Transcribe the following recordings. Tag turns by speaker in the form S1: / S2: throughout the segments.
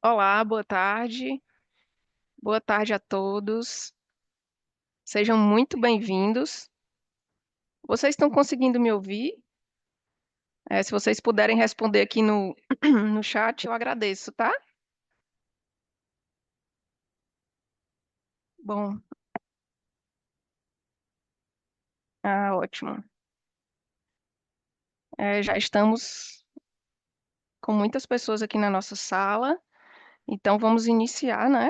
S1: Olá, boa tarde. Boa tarde a todos. Sejam muito bem-vindos. Vocês estão conseguindo me ouvir? Se vocês puderem responder aqui no, no chat, eu agradeço, tá? Bom, ótimo. Já estamos com muitas pessoas aqui na nossa sala, então vamos iniciar, né?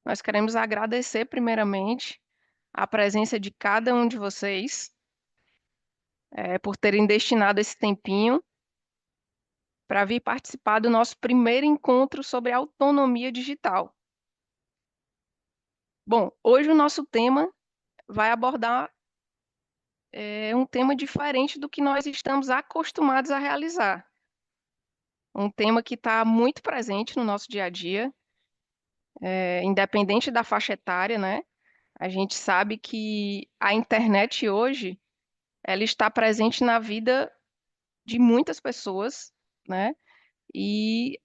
S1: Nós queremos agradecer, primeiramente, a presença de cada um de vocês, por terem destinado esse tempinho para vir participar do nosso primeiro encontro sobre autonomia digital. Bom, hoje o nosso tema vai abordar um tema diferente do que nós estamos acostumados a realizar. Um tema que está muito presente no nosso dia a dia, independente da faixa etária, né? A gente sabe que a internet hoje, ela está presente na vida de muitas pessoas, né? E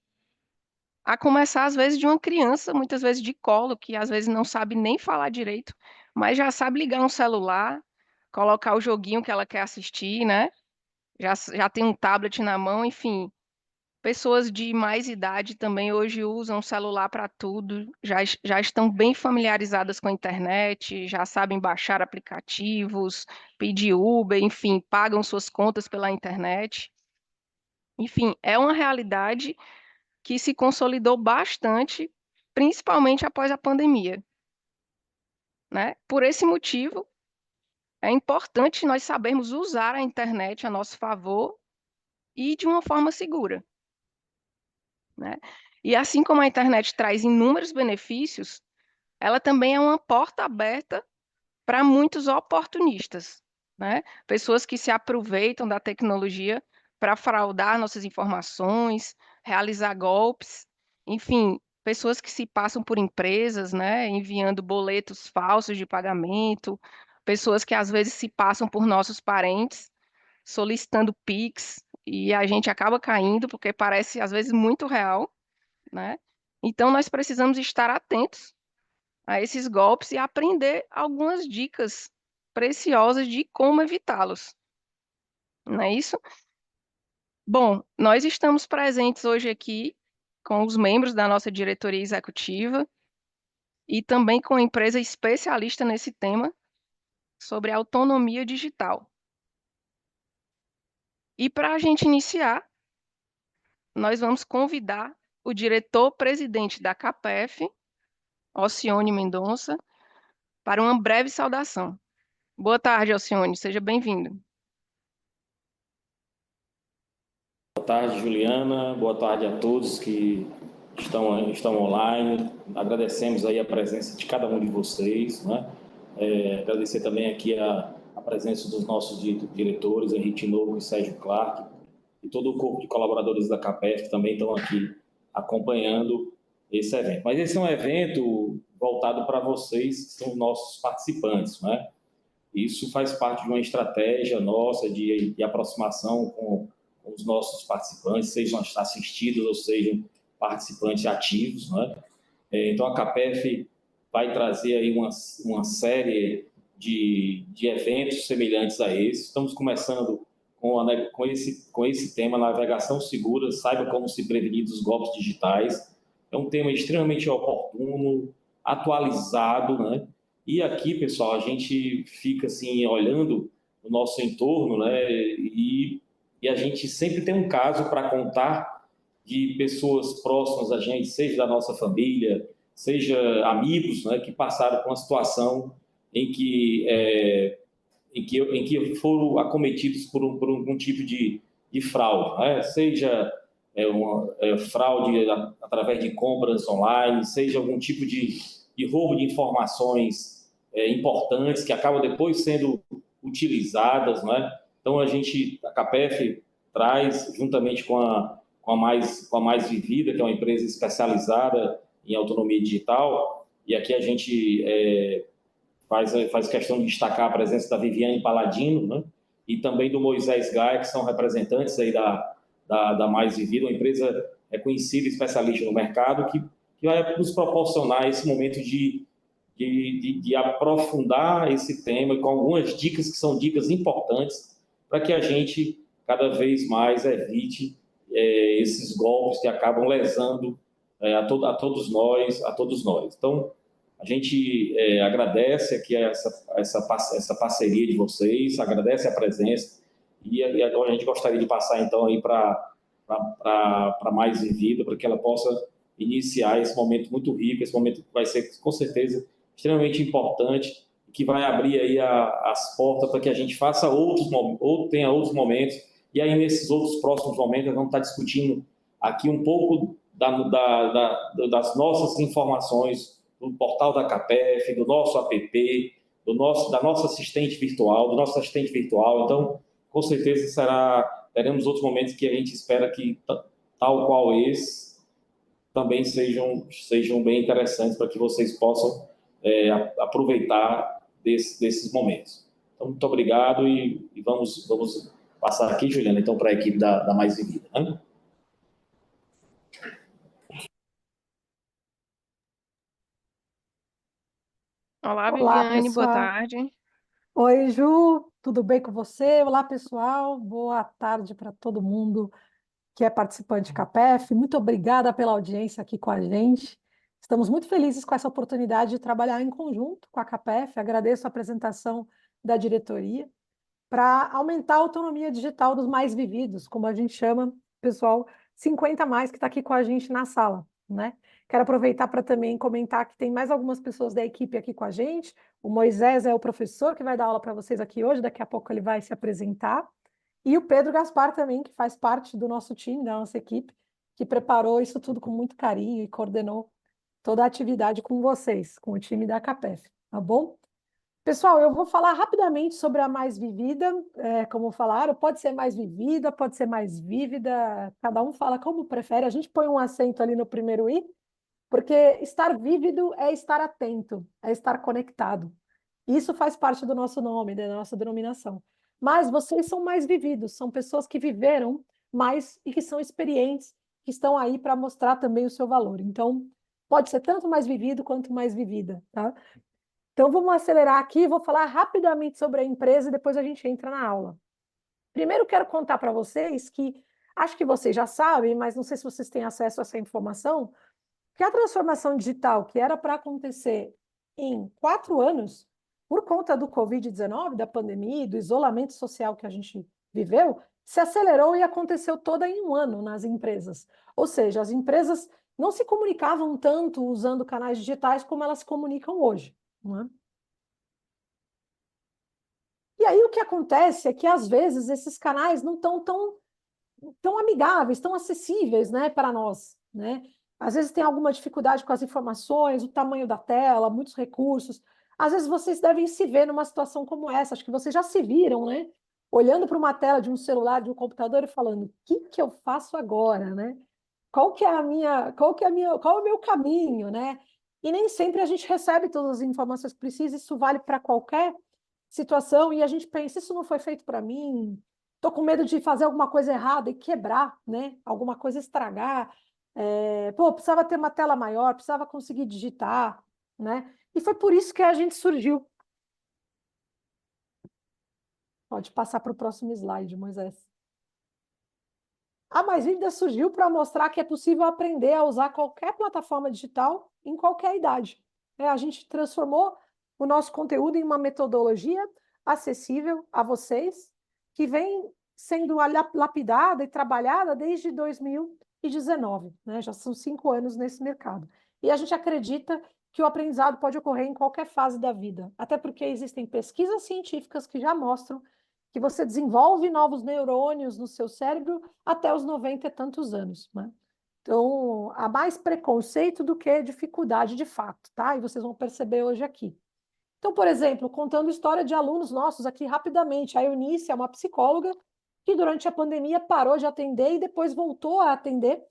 S1: a começar, às vezes, de uma criança, muitas vezes de colo, que às vezes não sabe nem falar direito, mas já sabe ligar um celular, colocar o joguinho que ela quer assistir, né? Já tem um tablet na mão, enfim. Pessoas de mais idade também hoje usam o celular para tudo, já estão bem familiarizadas com a internet, já sabem baixar aplicativos, pedir Uber, enfim, pagam suas contas pela internet. Enfim, é uma realidade que se consolidou bastante, principalmente após a pandemia, né? Por esse motivo, é importante nós sabermos usar a internet a nosso favor e de uma forma segura, né? E assim como a internet traz inúmeros benefícios, ela também é uma porta aberta para muitos oportunistas, né? Pessoas que se aproveitam da tecnologia para fraudar nossas informações, realizar golpes, enfim, pessoas que se passam por empresas, né? Enviando boletos falsos de pagamento, pessoas que às vezes se passam por nossos parentes, solicitando Pix, e a gente acaba caindo porque parece às vezes muito real, né? Então nós precisamos estar atentos a esses golpes e aprender algumas dicas preciosas de como evitá-los, não é isso? Bom, nós estamos presentes hoje aqui com os membros da nossa diretoria executiva e também com a empresa especialista nesse tema sobre autonomia digital. E para a gente iniciar, nós vamos convidar o diretor-presidente da CAPEF, Alcione Mendonça, para uma breve saudação. Boa tarde, Alcione, seja bem-vindo.
S2: Boa tarde, Juliana. Boa tarde a todos que estão online. Agradecemos aí a presença de cada um de vocês, né? Agradecer também aqui a presença dos nossos diretores, Henrique Novo e Sérgio Clark, e todo o corpo de colaboradores da CAPEF que também estão aqui acompanhando esse evento. Mas esse é um evento voltado para vocês, que são os nossos participantes, né? Isso faz parte de uma estratégia nossa de aproximação com os nossos participantes, sejam assistidos ou sejam participantes ativos, né? Então, a CAPEF vai trazer aí uma série de eventos semelhantes a esse. Estamos começando com esse tema, navegação segura, saiba como se prevenir dos golpes digitais. É um tema extremamente oportuno, atualizado, né? E aqui, pessoal, a gente fica assim olhando o nosso entorno, né? E a gente sempre tem um caso para contar de pessoas próximas a gente, seja da nossa família, seja amigos, né, que passaram por uma situação em que, em que foram acometidos por um tipo de fraude, né? Seja fraude através de compras online, seja algum tipo de roubo de informações importantes que acabam depois sendo utilizadas, né? Então a CAPEF traz, juntamente com a Mais Vivida, que é uma empresa especializada em autonomia digital, e aqui a gente faz questão de destacar a presença da Viviane Paladino, né? E também do Moisés Gaia, que são representantes aí da Mais Vivida, uma empresa conhecida, especialista no mercado, que vai nos proporcionar esse momento de aprofundar esse tema com algumas dicas que são dicas importantes para que a gente cada vez mais evite esses golpes que acabam lesando a todos nós, a todos nós. Então, a gente agradece aqui essa parceria de vocês, agradece a presença e agora a gente gostaria de passar então aí para Mais Vivida, para que ela possa iniciar esse momento muito rico, esse momento que vai ser com certeza extremamente importante, que vai abrir aí as portas para que a gente faça tenha outros momentos, e aí nesses outros próximos momentos nós vamos estar discutindo aqui um pouco das nossas informações do portal da CAPEF, do nosso app, da nossa assistente virtual, do nosso assistente virtual. Então, com certeza teremos outros momentos que a gente espera que, tal qual esse, também sejam bem interessantes para que vocês possam aproveitar desses momentos. Então, muito obrigado e vamos passar aqui, Juliana, então, para a equipe da Mais Vivida. Né?
S1: Olá,
S3: Olá,
S1: Viviane, boa
S3: pessoal.
S1: tarde.
S3: Oi, Ju, tudo bem com você? Olá, pessoal. Boa tarde para todo mundo que é participante de CAPEF. Muito obrigada pela audiência aqui com a gente. Estamos muito felizes com essa oportunidade de trabalhar em conjunto com a CAPEF. Agradeço a apresentação da diretoria para aumentar a autonomia digital dos mais vividos, como a gente chama, pessoal, 50 mais que está aqui com a gente na sala, né? Quero aproveitar para também comentar que tem mais algumas pessoas da equipe aqui com a gente. O Moisés é o professor que vai dar aula para vocês aqui hoje, daqui a pouco ele vai se apresentar. E o Pedro Gaspar também, que faz parte do nosso time, da nossa equipe, que preparou isso tudo com muito carinho e coordenou toda a atividade com vocês, com o time da CAPEF, tá bom? Pessoal, eu vou falar rapidamente sobre a Mais Vivida, como falaram, pode ser mais vivida, pode ser mais vívida, cada um fala como prefere, a gente põe um acento ali no primeiro i, porque estar vívido é estar atento, é estar conectado. Isso faz parte do nosso nome, da nossa denominação. Mas vocês são mais vividos, são pessoas que viveram mais e que são experientes, que estão aí para mostrar também o seu valor. Então, pode ser tanto mais vivido quanto mais vivida, tá? Então, vamos acelerar aqui, vou falar rapidamente sobre a empresa e depois a gente entra na aula. Primeiro, quero contar para vocês que, acho que vocês já sabem, mas não sei se vocês têm acesso a essa informação, que a transformação digital, que era para acontecer em 4 anos, por conta do Covid-19, da pandemia, do isolamento social que a gente viveu, se acelerou e aconteceu toda em 1 ano nas empresas. Ou seja, as empresas não se comunicavam tanto usando canais digitais como elas se comunicam hoje. Não é? E aí o que acontece é que, às vezes, esses canais não estão tão amigáveis, tão acessíveis, né, para nós, né? Às vezes tem alguma dificuldade com as informações, o tamanho da tela, muitos recursos. Às vezes vocês devem se ver numa situação como essa, acho que vocês já se viram, né? Olhando para uma tela de um celular, de um computador e falando, o que eu faço agora, né? Qual é o meu caminho, né? E nem sempre a gente recebe todas as informações que precisa, isso vale para qualquer situação, e a gente pensa, isso não foi feito para mim, estou com medo de fazer alguma coisa errada e quebrar, né? Alguma coisa estragar. Precisava ter uma tela maior, precisava conseguir digitar, né? E foi por isso que a gente surgiu. Pode passar para o próximo slide, Moisés. A Mais Vívida surgiu para mostrar que é possível aprender a usar qualquer plataforma digital em qualquer idade. A gente transformou o nosso conteúdo em uma metodologia acessível a vocês, que vem sendo lapidada e trabalhada desde 2019, né? Já são 5 anos nesse mercado. E a gente acredita que o aprendizado pode ocorrer em qualquer fase da vida, até porque existem pesquisas científicas que já mostram que você desenvolve novos neurônios no seu cérebro até os 90 e tantos anos, né? Então, há mais preconceito do que dificuldade de fato, tá? E vocês vão perceber hoje aqui. Então, por exemplo, contando história de alunos nossos aqui rapidamente, a Eunice é uma psicóloga que durante a pandemia parou de atender e depois voltou a atender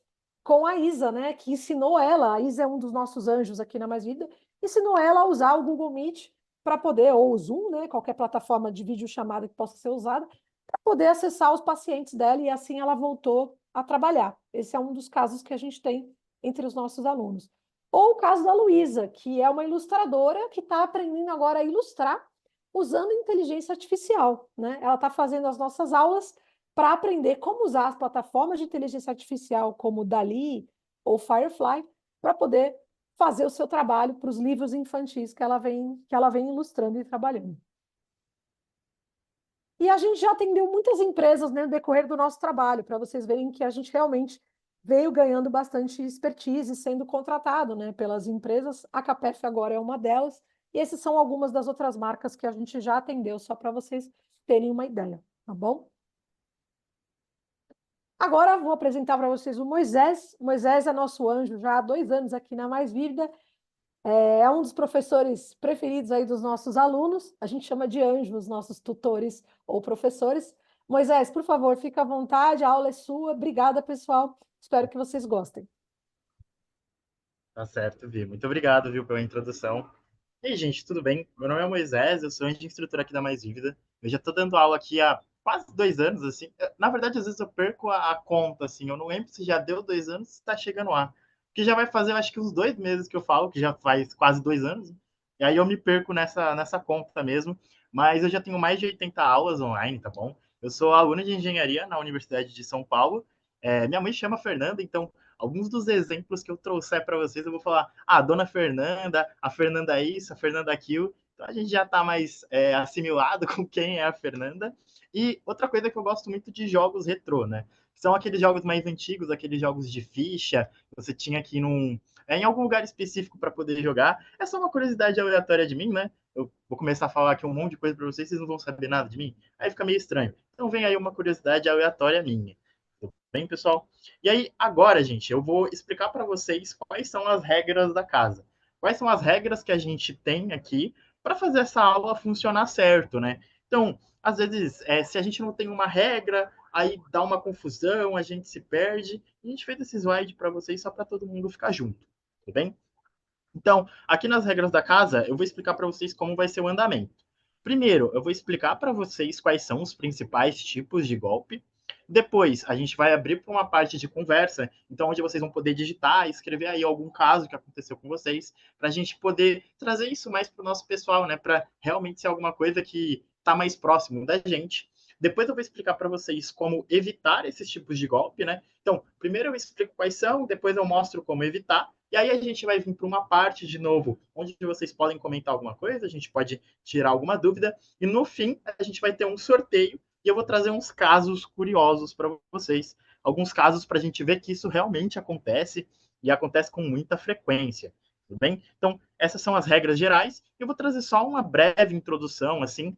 S3: com a Isa, né? Que ensinou ela, a Isa é um dos nossos anjos aqui na Mais Vida, ensinou ela a usar o Google Meet para poder, ou o Zoom, né? Qualquer plataforma de videochamada que possa ser usada, para poder acessar os pacientes dela, e assim ela voltou a trabalhar. Esse é um dos casos que a gente tem entre os nossos alunos. Ou o caso da Luísa, que é uma ilustradora que está aprendendo agora a ilustrar usando inteligência artificial, né? Ela está fazendo as nossas aulas para aprender como usar as plataformas de inteligência artificial como Dali ou Firefly para poder fazer o seu trabalho para os livros infantis que ela vem ilustrando e trabalhando. E a gente já atendeu muitas empresas, né, no decorrer do nosso trabalho, para vocês verem que a gente realmente veio ganhando bastante expertise sendo contratado, né, pelas empresas. A Capef agora é uma delas, e essas são algumas das outras marcas que a gente já atendeu, só para vocês terem uma ideia, tá bom? Agora vou apresentar para vocês o Moisés. Moisés é nosso anjo já há 2 anos aqui na Mais Vívida. É um dos professores preferidos aí dos nossos alunos. A gente chama de anjo os nossos tutores ou professores. Moisés, por favor, fica à vontade, a aula é sua. Obrigada, pessoal. Espero que vocês gostem.
S4: Tá certo, Vi. Muito obrigado, viu, pela introdução. E aí, gente, tudo bem? Meu nome é Moisés, eu sou instrutor aqui da Mais Vívida. Eu já estou dando aula aqui há quase 2 anos, assim. Na verdade, às vezes eu perco a conta, assim. Eu não lembro se já deu 2 anos, se está chegando lá. Porque já vai fazer, eu acho que uns 2 meses que eu falo, que já faz quase 2 anos. E aí eu me perco nessa conta mesmo. Mas eu já tenho mais de 80 aulas online, tá bom? Eu sou aluno de engenharia na Universidade de São Paulo. Minha mãe chama Fernanda, então alguns dos exemplos que eu trouxer para vocês, eu vou falar, a dona Fernanda, a Fernanda isso, a Fernanda aquilo. Então a gente já está mais assimilado com quem é a Fernanda. E outra coisa que eu gosto muito de jogos retrô, né? São aqueles jogos mais antigos, aqueles jogos de ficha, você tinha que ir em algum lugar específico para poder jogar. É só uma curiosidade aleatória de mim, né? Eu vou começar a falar aqui um monte de coisa para vocês, vocês não vão saber nada de mim. Aí fica meio estranho. Então vem aí uma curiosidade aleatória minha. Tudo bem, pessoal? E aí, agora, gente, eu vou explicar para vocês quais são as regras da casa. Quais são as regras que a gente tem aqui para fazer essa aula funcionar certo, né? Então, às vezes, se a gente não tem uma regra, aí dá uma confusão, a gente se perde. A gente fez esse slide para vocês só para todo mundo ficar junto, tudo bem? Então, aqui nas regras da casa, eu vou explicar para vocês como vai ser o andamento. Primeiro, eu vou explicar para vocês quais são os principais tipos de golpe. Depois, a gente vai abrir para uma parte de conversa, então onde vocês vão poder digitar, escrever aí algum caso que aconteceu com vocês, para a gente poder trazer isso mais para o nosso pessoal, né? Para realmente ser alguma coisa que está mais próximo da gente. Depois eu vou explicar para vocês como evitar esses tipos de golpe, né? Então, primeiro eu explico quais são, depois eu mostro como evitar, e aí a gente vai vir para uma parte de novo, onde vocês podem comentar alguma coisa, a gente pode tirar alguma dúvida, e no fim a gente vai ter um sorteio, e eu vou trazer uns casos curiosos para vocês, alguns casos para a gente ver que isso realmente acontece, e acontece com muita frequência, tudo bem? Então, essas são as regras gerais, eu vou trazer só uma breve introdução, assim,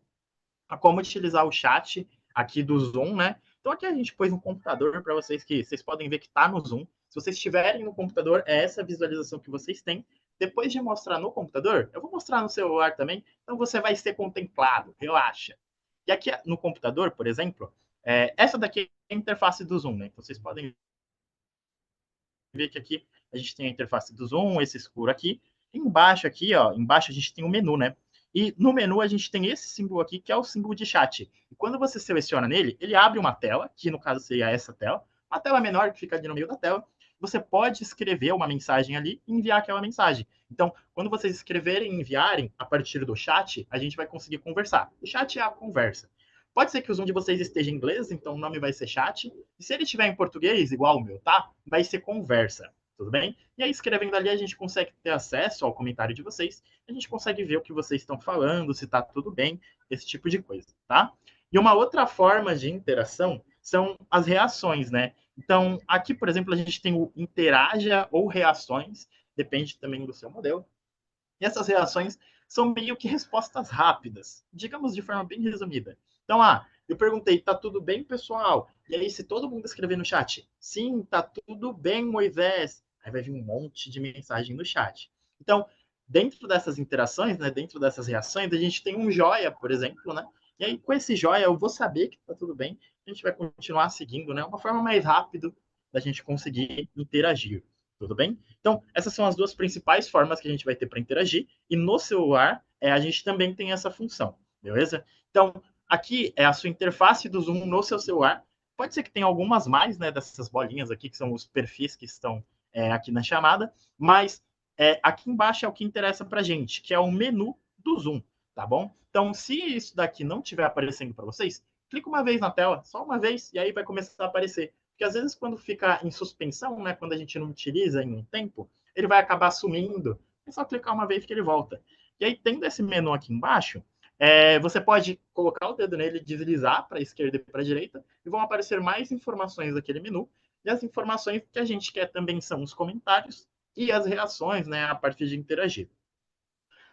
S4: a como utilizar o chat aqui do Zoom, né? Então aqui a gente pôs um computador para vocês que vocês podem ver que está no Zoom. Se vocês estiverem no computador, é essa visualização que vocês têm. Depois de mostrar no computador, eu vou mostrar no celular também, então você vai ser contemplado, relaxa. E aqui no computador, por exemplo, essa daqui é a interface do Zoom, né? Então vocês podem ver que aqui a gente tem a interface do Zoom, esse escuro aqui. Embaixo aqui, ó, embaixo a gente tem o menu, né? E no menu a gente tem esse símbolo aqui, que é o símbolo de chat. E quando você seleciona nele, ele abre uma tela, que no caso seria essa tela, uma tela menor que fica ali no meio da tela. Você pode escrever uma mensagem ali e enviar aquela mensagem. Então, quando vocês escreverem e enviarem a partir do chat, a gente vai conseguir conversar. O chat é a conversa. Pode ser que o Zoom de vocês esteja em inglês, então o nome vai ser chat. E se ele estiver em português, igual o meu, tá? Vai ser conversa. Tudo bem? E aí, escrevendo ali, a gente consegue ter acesso ao comentário de vocês. A gente consegue ver o que vocês estão falando, se está tudo bem, esse tipo de coisa, tá? E uma outra forma de interação são as reações, né? Então, aqui, por exemplo, a gente tem o interaja ou reações, depende também do seu modelo. E essas reações são meio que respostas rápidas, digamos de forma bem resumida. Então, eu perguntei, tá tudo bem, pessoal? E aí, se todo mundo escrever no chat, sim, tá tudo bem, Moisés, aí vai vir um monte de mensagem no chat. Então, dentro dessas interações, né, dentro dessas reações, a gente tem um joia, por exemplo, né? E aí, com esse joia, eu vou saber que tá tudo bem, a gente vai continuar seguindo, né? Uma forma mais rápida da gente conseguir interagir. Tudo bem? Então, essas são as duas principais formas que a gente vai ter para interagir. E no celular, a gente também tem essa função, beleza? Então, aqui é a sua interface do Zoom no seu celular. Pode ser que tenha algumas mais, né, dessas bolinhas aqui, que são os perfis que estão aqui na chamada, mas aqui embaixo é o que interessa para a gente, que é o menu do Zoom, tá bom? Então, se isso daqui não estiver aparecendo para vocês, clica uma vez na tela, só uma vez, e aí vai começar a aparecer. Porque às vezes quando fica em suspensão, né, quando a gente não utiliza em um tempo, ele vai acabar sumindo. É só clicar uma vez que ele volta. E aí, tendo esse menu aqui embaixo, você pode colocar o dedo nele, deslizar para a esquerda e para a direita, e vão aparecer mais informações daquele menu. E as informações que a gente quer também são os comentários e as reações, né, a partir de interagir.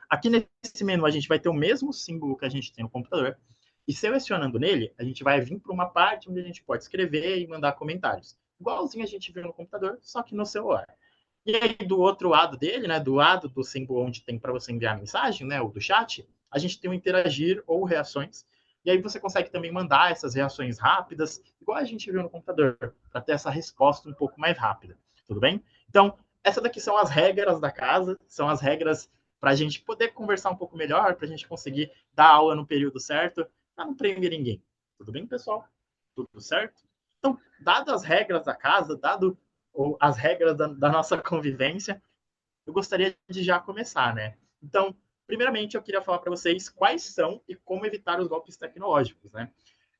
S4: Aqui nesse menu a gente vai ter o mesmo símbolo que a gente tem no computador, e selecionando nele, a gente vai vir para uma parte onde a gente pode escrever e mandar comentários. Igualzinho a gente viu no computador, só que no celular. E aí, do outro lado dele, né, do lado do símbolo onde tem para você enviar mensagem, né, o do chat, a gente tem o interagir ou reações. E aí você consegue também mandar essas reações rápidas, igual a gente viu no computador, para ter essa resposta um pouco mais rápida. Tudo bem? Então, essas daqui são as regras da casa, são as regras para a gente poder conversar um pouco melhor, para a gente conseguir dar aula no período certo, para não prender ninguém. Tudo bem, pessoal? Tudo certo? Então, dadas as regras da casa, dado as regras da nossa convivência, eu gostaria de já começar, né? Então, primeiramente, eu queria falar para vocês quais são e como evitar os golpes tecnológicos, né?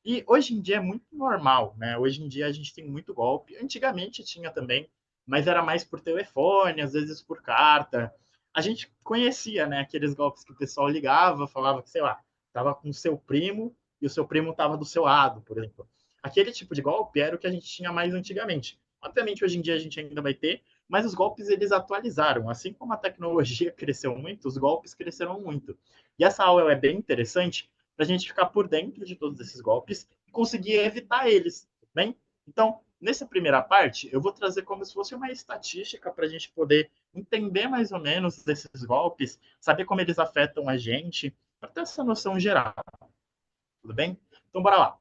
S4: E hoje em dia é muito normal, né? Hoje em dia a gente tem muito golpe. Antigamente tinha também, mas era mais por telefone, às vezes por carta. A gente conhecia, né, aqueles golpes que o pessoal ligava, falava que, sei lá, estava com o seu primo e o seu primo estava do seu lado, por exemplo. Aquele tipo de golpe era o que a gente tinha mais antigamente. Obviamente, hoje em dia a gente ainda vai ter, mas os golpes eles atualizaram. Assim como a tecnologia cresceu muito, os golpes cresceram muito. E essa aula é bem interessante para a gente ficar por dentro de todos esses golpes e conseguir evitar eles, bem? Então, nessa primeira parte, eu vou trazer como se fosse uma estatística para a gente poder entender mais ou menos desses golpes, saber como eles afetam a gente, para ter essa noção geral. Tudo bem? Então, bora lá.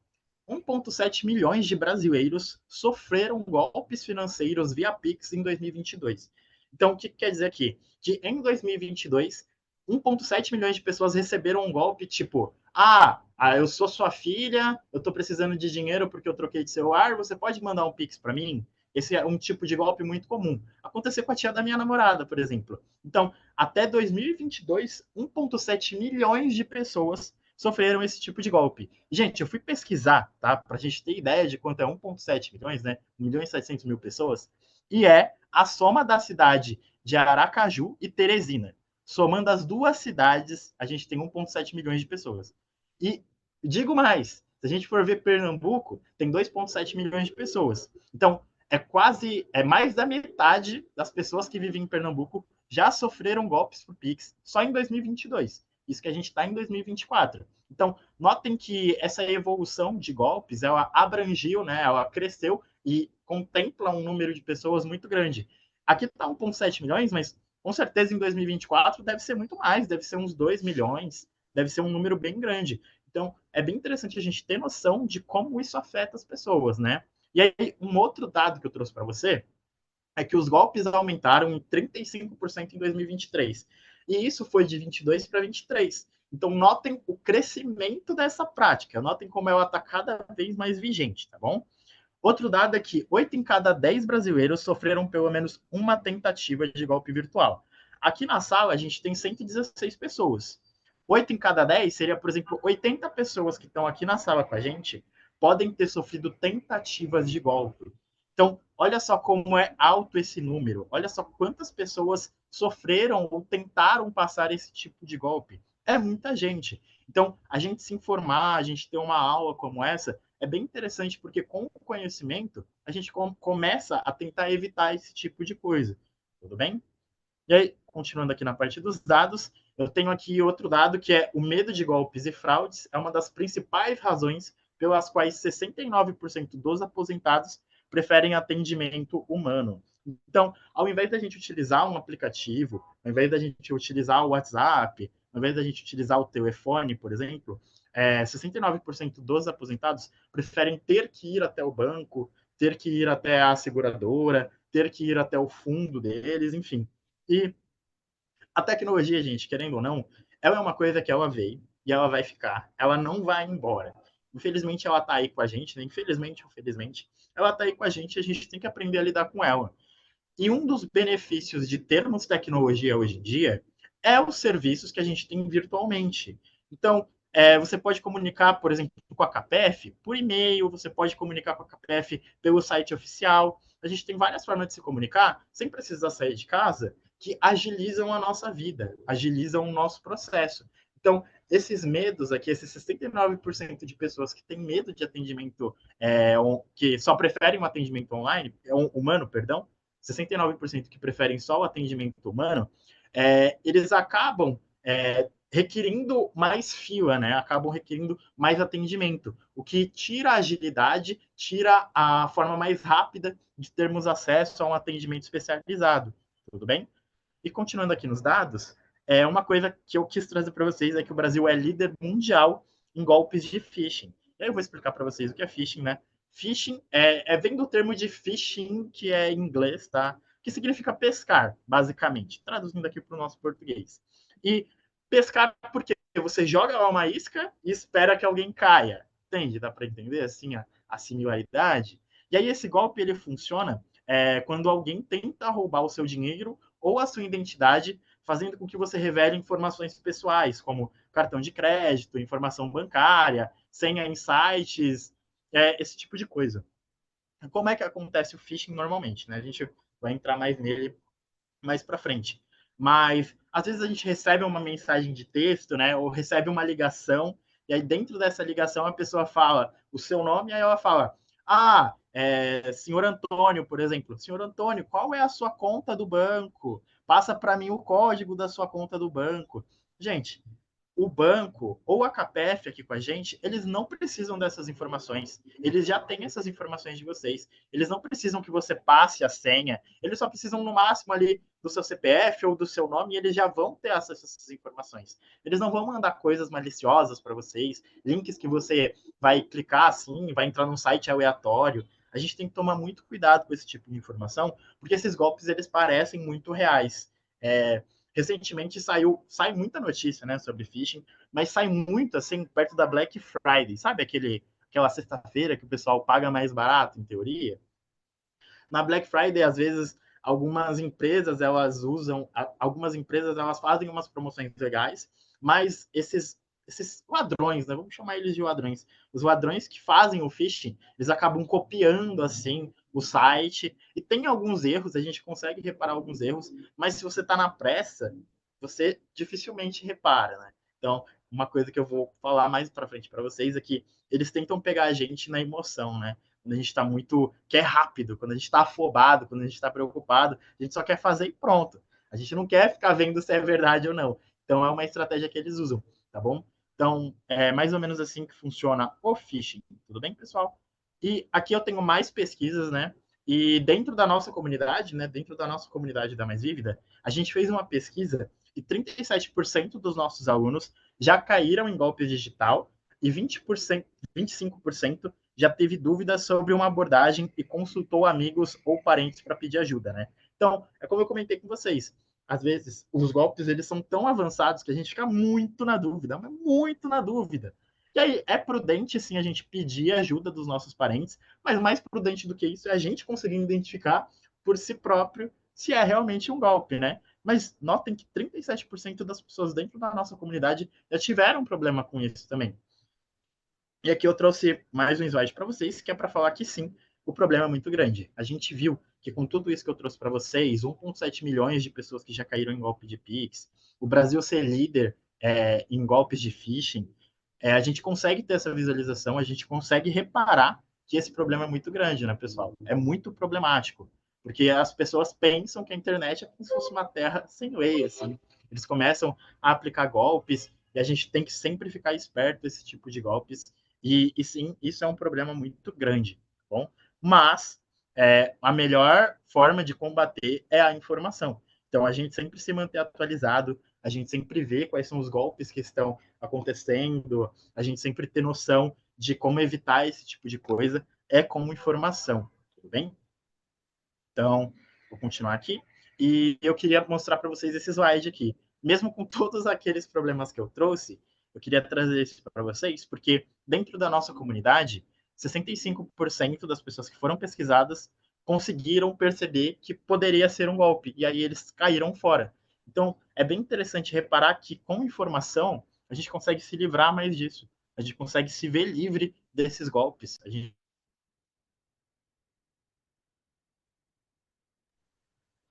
S4: 1,7 milhões de brasileiros sofreram golpes financeiros via Pix em 2022. Então, o que quer dizer aqui? Que em 2022, 1,7 milhões de pessoas receberam um golpe tipo: eu sou sua filha, eu estou precisando de dinheiro porque eu troquei de celular, você pode mandar um Pix para mim? Esse é um tipo de golpe muito comum. Aconteceu com a tia da minha namorada, por exemplo. Então, até 2022, 1,7 milhões de pessoas sofreram esse tipo de golpe. Gente, eu fui pesquisar, tá? Para a gente ter ideia de quanto é 1,7 milhões, né? 1.700.000 pessoas. E é a soma da cidade de Aracaju e Teresina. Somando as duas cidades, a gente tem 1,7 milhões de pessoas. E digo mais, se a gente for ver Pernambuco, tem 2,7 milhões de pessoas. Então, é mais da metade das pessoas que vivem em Pernambuco já sofreram golpes por Pix só em 2022. Isso que a gente está em 2024. Então, notem que essa evolução de golpes, ela abrangiu, né, ela cresceu e contempla um número de pessoas muito grande. Aqui está 1,7 milhões, mas com certeza em 2024 deve ser muito mais, deve ser uns 2 milhões, deve ser um número bem grande. Então, é bem interessante a gente ter noção de como isso afeta as pessoas, né? E aí, um outro dado que eu trouxe para você é que os golpes aumentaram em 35% em 2023. E isso foi de 22 para 23. Então, notem o crescimento dessa prática, notem como ela está cada vez mais vigente, tá bom? Outro dado é que 8 em cada 10 brasileiros sofreram pelo menos uma tentativa de golpe virtual. Aqui na sala, a gente tem 116 pessoas. 8 em cada 10 seria, por exemplo, 80 pessoas que estão aqui na sala com a gente podem ter sofrido tentativas de golpe. Então, olha só como é alto esse número. Olha só quantas pessoas sofreram ou tentaram passar esse tipo de golpe. É muita gente. Então, a gente se informar, a gente ter uma aula como essa, é bem interessante porque com o conhecimento a gente começa a tentar evitar esse tipo de coisa. Tudo bem? E aí, continuando aqui na parte dos dados, eu tenho aqui outro dado que é o medo de golpes e fraudes é uma das principais razões pelas quais 69% dos aposentados preferem atendimento humano. Então, ao invés da gente utilizar um aplicativo, ao invés da gente utilizar o WhatsApp, ao invés da gente utilizar o telefone, por exemplo, 69% dos aposentados preferem ter que ir até o banco, ter que ir até a seguradora, ter que ir até o fundo deles, enfim. E a tecnologia, gente, querendo ou não, ela é uma coisa que ela veio e ela vai ficar, ela não vai embora. Infelizmente, ela está aí com a gente, né? Infelizmente ou felizmente, ela está aí com a gente e a gente tem que aprender a lidar com ela. E um dos benefícios de termos tecnologia hoje em dia é os serviços que a gente tem virtualmente. Então, você pode comunicar, por exemplo, com a CAPEF por e-mail, você pode comunicar com a CAPEF pelo site oficial. A gente tem várias formas de se comunicar sem precisar sair de casa que agilizam a nossa vida, agilizam o nosso processo. Então, esses medos aqui, esses 69% de pessoas que têm medo de atendimento, que só preferem um atendimento online, humano, perdão, 69% que preferem só o atendimento humano, eles acabam requerindo mais fila, né? Acabam requerindo mais atendimento, o que tira a agilidade, tira a forma mais rápida de termos acesso a um atendimento especializado. Tudo bem? E continuando aqui nos dados, uma coisa que eu quis trazer para vocês é que o Brasil é líder mundial em golpes de phishing. E aí eu vou explicar para vocês o que é phishing, né? Phishing vem do termo de phishing, que é em inglês, tá? Que significa pescar, basicamente, traduzindo aqui para o nosso português. E pescar porque você joga lá uma isca e espera que alguém caia. Entende? Dá para entender assim a similaridade? E aí esse golpe ele funciona quando alguém tenta roubar o seu dinheiro ou a sua identidade, fazendo com que você revele informações pessoais, como cartão de crédito, informação bancária, senha em sites, esse tipo de coisa. Como é que acontece o phishing normalmente? Né? A gente vai entrar mais nele mais para frente. Mas às vezes a gente recebe uma mensagem de texto, né? Ou recebe uma ligação, e aí dentro dessa ligação a pessoa fala o seu nome, e aí ela fala: senhor Antônio, por exemplo, senhor Antônio, qual é a sua conta do banco? Passa para mim o código da sua conta do banco. Gente, o banco ou a CAPEF aqui com a gente, eles não precisam dessas informações. Eles já têm essas informações de vocês. Eles não precisam que você passe a senha. Eles só precisam, no máximo, ali do seu CPF ou do seu nome e eles já vão ter acesso a essas informações. Eles não vão mandar coisas maliciosas para vocês, links que você vai clicar assim, vai entrar num site aleatório. A gente tem que tomar muito cuidado com esse tipo de informação, porque esses golpes, eles parecem muito reais. Recentemente sai muita notícia, né, sobre phishing, mas sai muito assim perto da Black Friday, sabe aquela sexta-feira que o pessoal paga mais barato, em teoria? Na Black Friday, às vezes, algumas empresas elas fazem umas promoções legais, mas esses ladrões, né? Vamos chamar eles de ladrões. Os ladrões que fazem o phishing, eles acabam copiando assim o site e tem alguns erros, a gente consegue reparar alguns erros, mas se você está na pressa, você dificilmente repara, né? Então, uma coisa que eu vou falar mais para frente para vocês é que eles tentam pegar a gente na emoção, né? Quando a gente está quer rápido, quando a gente está afobado, quando a gente está preocupado, a gente só quer fazer e pronto. A gente não quer ficar vendo se é verdade ou não. Então é uma estratégia que eles usam, tá bom? Então é mais ou menos assim que funciona o phishing, tudo bem, pessoal? E aqui eu tenho mais pesquisas, né? E dentro da nossa comunidade, né? Dentro da nossa comunidade da Mais Vívida, a gente fez uma pesquisa e 37% dos nossos alunos já caíram em golpe digital e 25% já teve dúvidas sobre uma abordagem e consultou amigos ou parentes para pedir ajuda, né? Então, é como eu comentei com vocês, às vezes os golpes eles são tão avançados que a gente fica muito na dúvida, mas muito na dúvida. E aí é prudente sim a gente pedir ajuda dos nossos parentes, mas mais prudente do que isso é a gente conseguir identificar por si próprio se é realmente um golpe, né? Mas notem que 37% das pessoas dentro da nossa comunidade já tiveram problema com isso também. E aqui eu trouxe mais um slide para vocês, que é para falar que sim, o problema é muito grande. A gente viu que com tudo isso que eu trouxe para vocês, 1,7 milhões de pessoas que já caíram em golpe de Pix, o Brasil ser líder em golpes de phishing, a gente consegue ter essa visualização, a gente consegue reparar que esse problema é muito grande, né, pessoal? É muito problemático, porque as pessoas pensam que a internet é como se fosse uma terra sem lei, assim. Eles começam a aplicar golpes e a gente tem que sempre ficar esperto esse tipo de golpes e sim, isso é um problema muito grande, tá bom? Mas a melhor forma de combater é a informação. Então, a gente sempre se manter atualizado, a gente sempre vê quais são os golpes que estão acontecendo, a gente sempre ter noção de como evitar esse tipo de coisa, é com informação, tudo bem? Então, vou continuar aqui. E eu queria mostrar para vocês esse slide aqui. Mesmo com todos aqueles problemas que eu trouxe, Eu queria trazer isso para vocês, porque dentro da nossa comunidade, 65% das pessoas que foram pesquisadas conseguiram perceber que poderia ser um golpe, e aí eles caíram fora. Então, é bem interessante reparar que, com informação, a gente consegue se livrar mais disso. A gente consegue se ver livre desses golpes. A gente...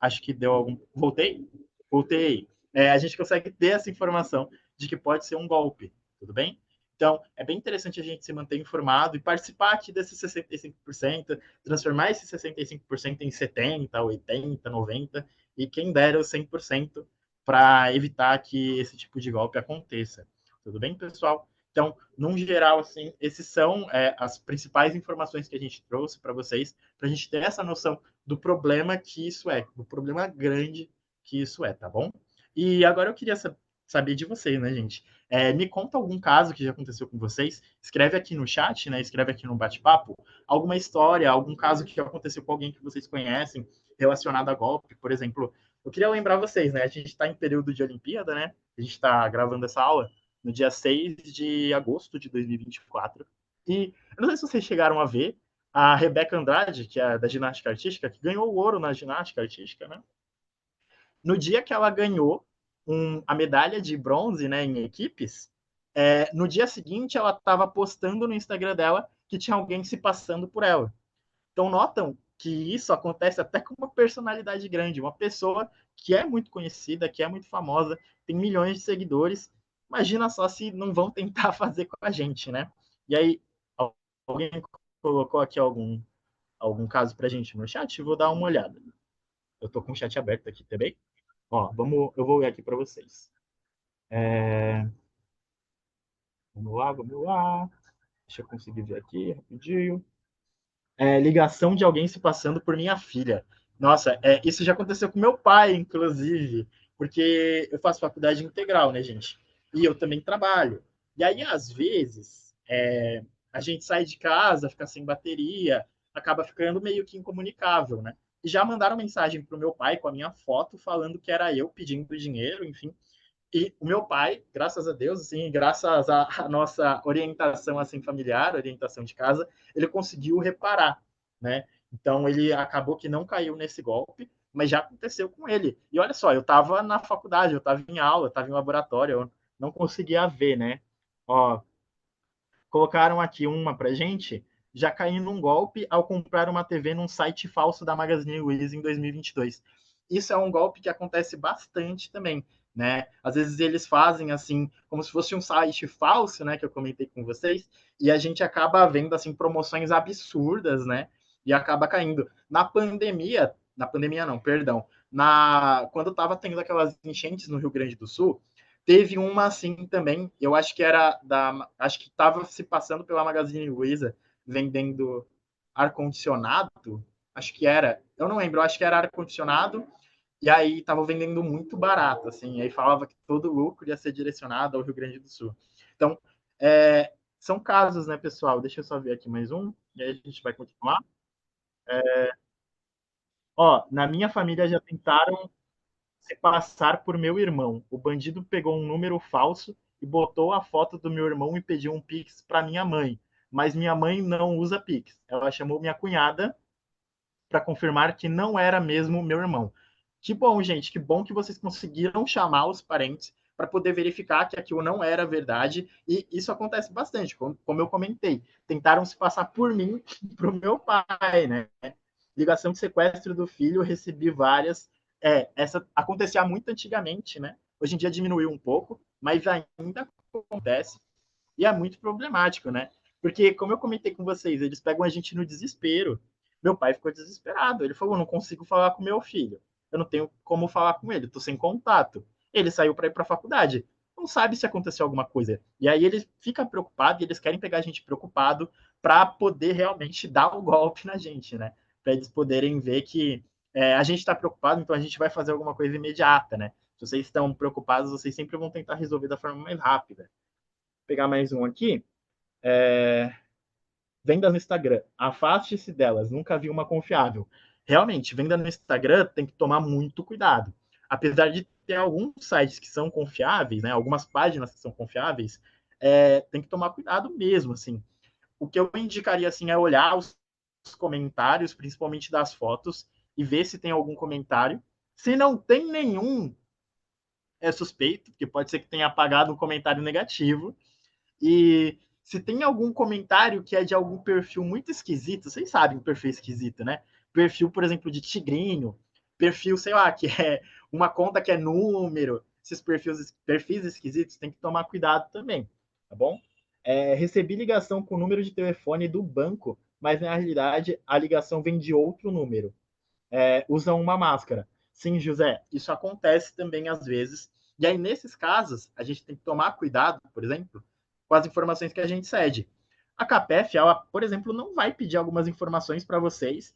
S4: Acho que deu algum... Voltei? Voltei. A gente consegue ter essa informação de que pode ser um golpe, tudo bem? Então, é bem interessante a gente se manter informado e participar aqui desses 65%, transformar esses 65% em 70%, 80%, 90%, e quem dera os 100% para evitar que esse tipo de golpe aconteça. Tudo bem, pessoal? Então, num geral, assim, esses são as principais informações que a gente trouxe para vocês, para a gente ter essa noção do problema que isso é, do problema grande que isso é, tá bom? E agora eu queria saber de vocês, né, gente? Me conta algum caso que já aconteceu com vocês. Escreve aqui no chat, né? Escreve aqui no bate-papo alguma história, algum caso que aconteceu com alguém que vocês conhecem relacionado a golpe, por exemplo. Eu queria lembrar vocês, né? A gente está em período de Olimpíada, né? A gente está gravando essa aula no dia 6 de agosto de 2024. E eu não sei se vocês chegaram a ver a Rebeca Andrade, que é da ginástica artística, que ganhou o ouro na ginástica artística, né? No dia que ela ganhou a medalha de bronze, né, em equipes, no dia seguinte ela estava postando no Instagram dela que tinha alguém se passando por ela. Então notam que isso acontece até com uma personalidade grande, uma pessoa que é muito conhecida, que é muito famosa, tem milhões de seguidores. Imagina só se não vão tentar fazer com a gente, né? E aí, alguém colocou aqui algum caso pra gente no chat? Vou dar uma olhada. Eu tô com o chat aberto aqui também. Ó, eu vou ler aqui para vocês. Vamos lá, vamos lá. Deixa eu conseguir ver aqui rapidinho. Ligação de alguém se passando por minha filha. Nossa, isso já aconteceu com meu pai, inclusive, porque eu faço faculdade integral, né, gente? E eu também trabalho. E aí, às vezes, a gente sai de casa, fica sem bateria, acaba ficando meio que incomunicável, né? E já mandaram mensagem pro meu pai com a minha foto, falando que era eu pedindo dinheiro, enfim. E o meu pai, graças a Deus, assim, graças à nossa orientação assim familiar, orientação de casa, ele conseguiu reparar, né? Então ele acabou que não caiu nesse golpe, mas já aconteceu com ele. E olha só, eu estava na faculdade, eu estava em aula, eu estava em laboratório, eu não conseguia ver, né? Ó, colocaram aqui uma pra gente, já caí num golpe ao comprar uma TV num site falso da Magazine Luiza em 2022. Isso é um golpe que acontece bastante também, né? Às vezes eles fazem assim, como se fosse um site falso, né, que eu comentei com vocês, e a gente acaba vendo assim promoções absurdas, né? E acaba caindo. Na pandemia não, perdão. Quando estava tendo aquelas enchentes no Rio Grande do Sul, teve uma assim também, eu acho que era acho que estava se passando pela Magazine Luiza vendendo ar-condicionado, acho que era, eu não lembro, eu acho que era ar-condicionado, e aí estava vendendo muito barato, assim, aí falava que todo lucro ia ser direcionado ao Rio Grande do Sul. Então, são casos, né, pessoal? Deixa eu só ver aqui mais um, e aí a gente vai continuar. Ó, na minha família já tentaram se passar por meu irmão. O bandido pegou um número falso e botou a foto do meu irmão e pediu um Pix para minha mãe. Mas minha mãe não usa Pix. Ela chamou minha cunhada para confirmar que não era mesmo meu irmão. Que bom, gente, que bom que vocês conseguiram chamar os parentes para poder verificar que aquilo não era verdade. E isso acontece bastante, como eu comentei. Tentaram se passar por mim para o meu pai, né? Ligação de sequestro do filho, recebi várias. Essa acontecia muito antigamente, né? Hoje em dia diminuiu um pouco, mas ainda acontece e é muito problemático, né? Porque, como eu comentei com vocês, eles pegam a gente no desespero. Meu pai ficou desesperado. Ele falou: não consigo falar com meu filho. Eu não tenho como falar com ele, estou sem contato. Ele saiu para ir para a faculdade. Não sabe se aconteceu alguma coisa. E aí ele fica preocupado e eles querem pegar a gente preocupado para poder realmente dar o golpe na gente, né? Para eles poderem ver que a gente está preocupado, então a gente vai fazer alguma coisa imediata, né? Se vocês estão preocupados, vocês sempre vão tentar resolver da forma mais rápida. Vou pegar mais um aqui. Vendas no Instagram. Afaste-se delas. Nunca vi uma confiável. Realmente, venda no Instagram tem que tomar muito cuidado. Apesar de ter alguns sites que são confiáveis, né, algumas páginas que são confiáveis, tem que tomar cuidado mesmo, assim. O que eu indicaria, assim, é olhar os comentários, principalmente das fotos, e ver se tem algum comentário. Se não tem nenhum, é suspeito, porque pode ser que tenha apagado um comentário negativo. E se tem algum comentário que é de algum perfil muito esquisito, vocês sabem, perfil esquisito, né? Perfil, por exemplo, de tigrinho, perfil, sei lá, que é uma conta que é número, esses perfis esquisitos, tem que tomar cuidado também, tá bom? Recebi ligação com o número de telefone do banco, mas na realidade a ligação vem de outro número. Usam uma máscara. Sim, José, isso acontece também às vezes. E aí, nesses casos, a gente tem que tomar cuidado, por exemplo, com as informações que a gente cede. A CAPEF, ela, por exemplo, não vai pedir algumas informações para vocês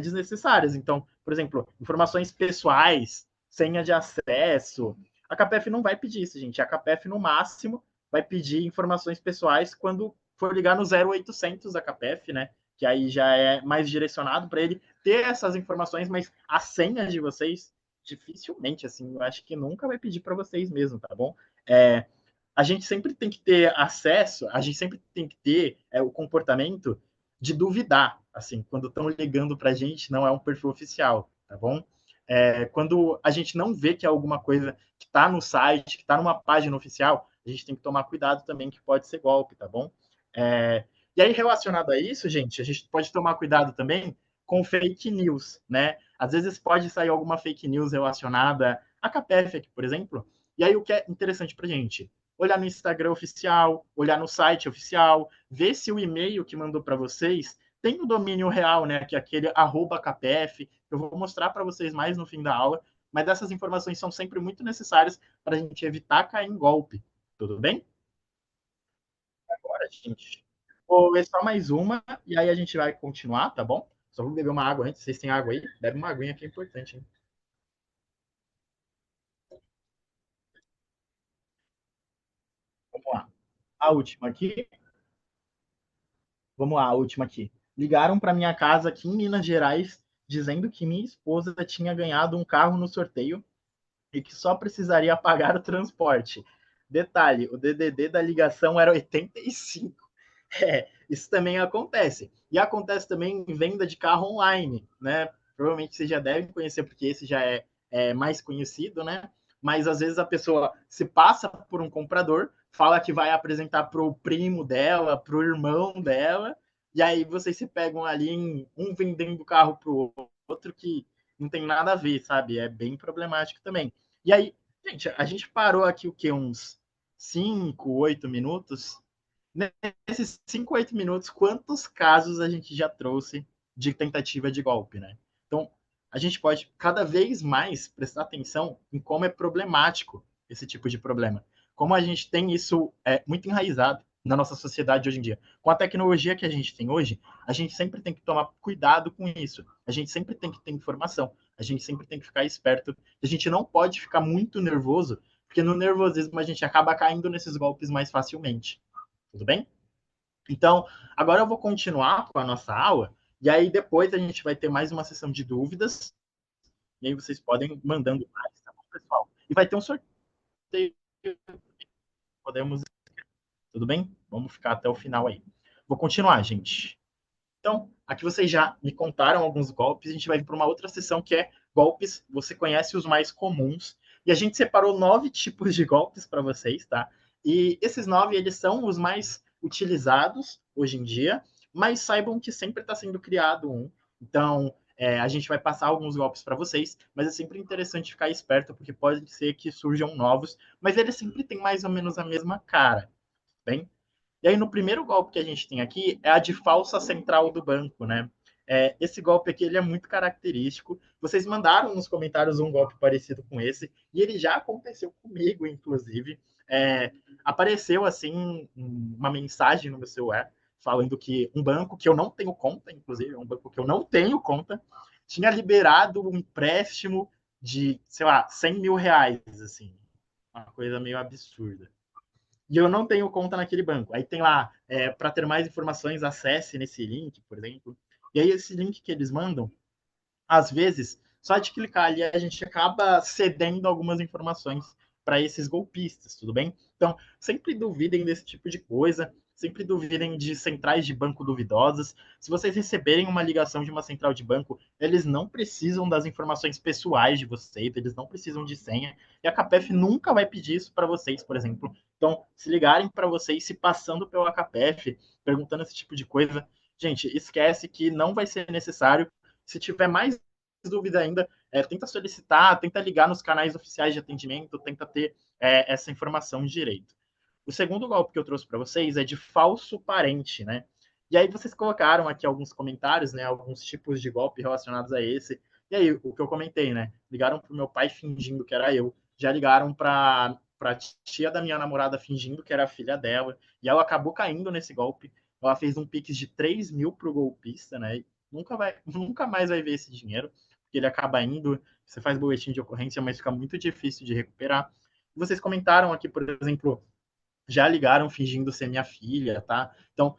S4: desnecessárias. Então, por exemplo, informações pessoais, senha de acesso. A CAPEF não vai pedir isso, gente. A CAPEF, no máximo, vai pedir informações pessoais quando for ligar no 0800 da CAPEF, né? Que aí já é mais direcionado para ele ter essas informações, mas a senha de vocês, dificilmente, assim, eu acho que nunca vai pedir para vocês mesmo, tá bom? A gente sempre tem que ter acesso, a gente sempre tem que ter o comportamento de duvidar, assim, quando estão ligando para a gente, não é um perfil oficial, tá bom? Quando a gente não vê que é alguma coisa que está no site, que está numa página oficial, a gente tem que tomar cuidado também, que pode ser golpe, tá bom? E aí, relacionado a isso, gente, a gente pode tomar cuidado também com fake news, né? Às vezes pode sair alguma fake news relacionada à CAPEF aqui, por exemplo, e aí o que é interessante para gente? Olhar no Instagram oficial, olhar no site oficial, ver se o e-mail que mandou para vocês tem o domínio real, né? Que é aquele @capef. Eu vou mostrar para vocês mais no fim da aula, mas essas informações são sempre muito necessárias para a gente evitar cair em golpe. Tudo bem? Agora, gente, vou ler só mais uma e aí a gente vai continuar, tá bom? Só vou beber uma água antes. Vocês têm água aí? Bebe uma aguinha que é importante, hein? Vamos lá. A última aqui. Vamos lá, a última aqui. Ligaram para minha casa aqui em Minas Gerais dizendo que minha esposa tinha ganhado um carro no sorteio e que só precisaria pagar o transporte. Detalhe, o DDD da ligação era 85. Isso também acontece. E acontece também em venda de carro online, né? Provavelmente vocês já devem conhecer, porque esse já é mais conhecido, né? Mas às vezes a pessoa se passa por um comprador, fala que vai apresentar para o primo dela, para o irmão dela, e aí vocês se pegam ali em um vendendo o carro para o outro que não tem nada a ver, sabe? É bem problemático também. E aí, gente, a gente parou aqui o quê? Uns 5, 8 minutos. Nesses 5, 8 minutos, quantos casos a gente já trouxe de tentativa de golpe, né? Então, a gente pode cada vez mais prestar atenção em como é problemático esse tipo de problema. Como a gente tem isso muito enraizado na nossa sociedade hoje em dia. Com a tecnologia que a gente tem hoje, a gente sempre tem que tomar cuidado com isso. A gente sempre tem que ter informação. A gente sempre tem que ficar esperto. A gente não pode ficar muito nervoso, porque no nervosismo a gente acaba caindo nesses golpes mais facilmente. Tudo bem? Então, agora eu vou continuar com a nossa aula, e aí depois a gente vai ter mais uma sessão de dúvidas, e aí vocês podem ir mandando mais, tá bom, pessoal? E vai ter um sorteio, podemos. Tudo bem? Vamos ficar até o final aí. Vou continuar, gente. Então, aqui vocês já me contaram alguns golpes, a gente vai para uma outra sessão que é golpes, você conhece os mais comuns, e a gente separou 9 tipos de golpes para vocês, tá? E esses 9, eles são os mais utilizados hoje em dia, mas saibam que sempre está sendo criado um. Então, a gente vai passar alguns golpes para vocês, mas é sempre interessante ficar esperto, porque pode ser que surjam novos, mas eles sempre têm mais ou menos a mesma cara, bem? E aí, no primeiro golpe que a gente tem aqui é a de falsa central do banco, né? Esse golpe aqui ele é muito característico. Vocês mandaram nos comentários um golpe parecido com esse, e ele já aconteceu comigo, inclusive. Apareceu assim uma mensagem no meu celular falando que um banco que eu não tenho conta, inclusive, um banco que eu não tenho conta, tinha liberado um empréstimo de, sei lá, 100 mil reais, assim, uma coisa meio absurda e eu não tenho conta naquele banco. Aí tem lá, para ter mais informações, acesse nesse link, por exemplo. E aí esse link que eles mandam, às vezes, só de clicar ali, a gente acaba cedendo algumas informações para esses golpistas, tudo bem? Então, sempre duvidem desse tipo de coisa, sempre duvidem de centrais de banco duvidosas. Se vocês receberem uma ligação de uma central de banco, eles não precisam das informações pessoais de vocês, eles não precisam de senha, e a CAPEF nunca vai pedir isso para vocês, por exemplo. Então, se ligarem para vocês, se passando pela CAPEF, perguntando esse tipo de coisa, gente, esquece que não vai ser necessário. Se tiver mais dúvida ainda, tenta solicitar, tenta ligar nos canais oficiais de atendimento, tenta ter essa informação direito. O segundo golpe que eu trouxe para vocês é de falso parente, né? E aí vocês colocaram aqui alguns comentários, né? Alguns tipos de golpe relacionados a esse. E aí, o que eu comentei, né? Ligaram pro meu pai fingindo que era eu. Já ligaram para tia da minha namorada fingindo que era a filha dela. E ela acabou caindo nesse golpe. Ela fez um pix de 3 mil pro golpista, né? E nunca mais vai ver esse dinheiro, porque ele acaba indo, você faz boletim de ocorrência, mas fica muito difícil de recuperar. Vocês comentaram aqui, por exemplo, já ligaram fingindo ser minha filha, tá? Então,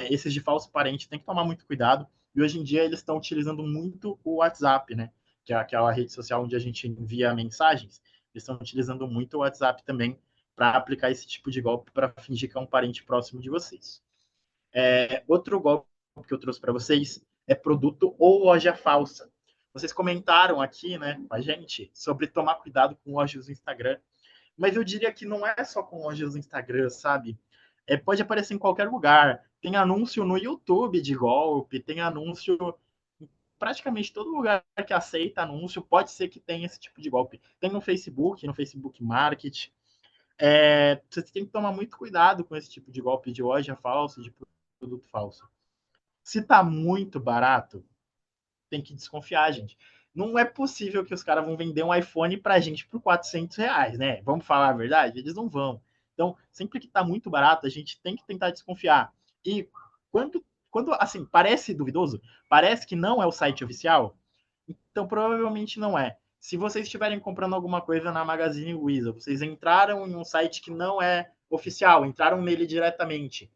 S4: esses de falso parente tem que tomar muito cuidado. E hoje em dia eles estão utilizando muito o WhatsApp, né? Que é aquela rede social onde a gente envia mensagens. Eles estão utilizando muito o WhatsApp também para aplicar esse tipo de golpe para fingir que é um parente próximo de vocês. Outro golpe que eu trouxe para vocês é produto ou loja falsa. Vocês comentaram aqui, né, com a gente sobre tomar cuidado com lojas do Instagram. Mas eu diria que não é só com lojas do Instagram, sabe? Pode aparecer em qualquer lugar. Tem anúncio no YouTube de golpe, tem anúncio em praticamente todo lugar que aceita anúncio, pode ser que tenha esse tipo de golpe. Tem no Facebook Market. Você tem que tomar muito cuidado com esse tipo de golpe de loja falsa, de produto falso. Se tá muito barato, tem que desconfiar, gente. Não é possível que os caras vão vender um iPhone pra gente por R$ 400, né? Vamos falar a verdade? Eles não vão. Então, sempre que tá muito barato, a gente tem que tentar desconfiar. E quando assim, parece duvidoso, parece que não é o site oficial, então provavelmente não é. Se vocês estiverem comprando alguma coisa na Magazine Luiza, vocês entraram em um site que não é oficial, entraram nele diretamente,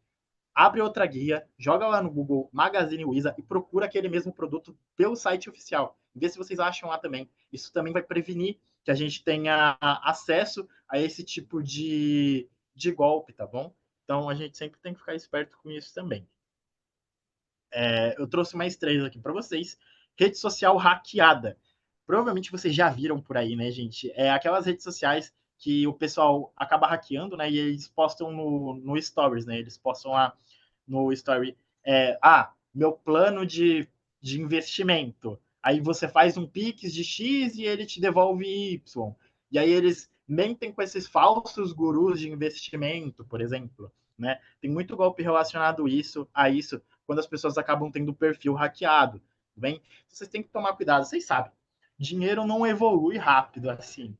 S4: abre outra guia, joga lá no Google Magazine Luiza e procura aquele mesmo produto pelo site oficial. Vê se vocês acham lá também. Isso também vai prevenir que a gente tenha acesso a esse tipo de golpe, tá bom? Então a gente sempre tem que ficar esperto com isso também. Eu trouxe mais 3 aqui para vocês. Rede social hackeada. Provavelmente vocês já viram por aí, né, gente? Aquelas redes sociais que o pessoal acaba hackeando, né? E eles postam no Stories, né? Eles postam lá no Story, meu plano de investimento. Aí você faz um Pix de X e ele te devolve Y. E aí eles mentem com esses falsos gurus de investimento, por exemplo. Né? Tem muito golpe relacionado a isso, quando as pessoas acabam tendo o perfil hackeado. Bem? Vocês têm que tomar cuidado, vocês sabem. Dinheiro não evolui rápido assim.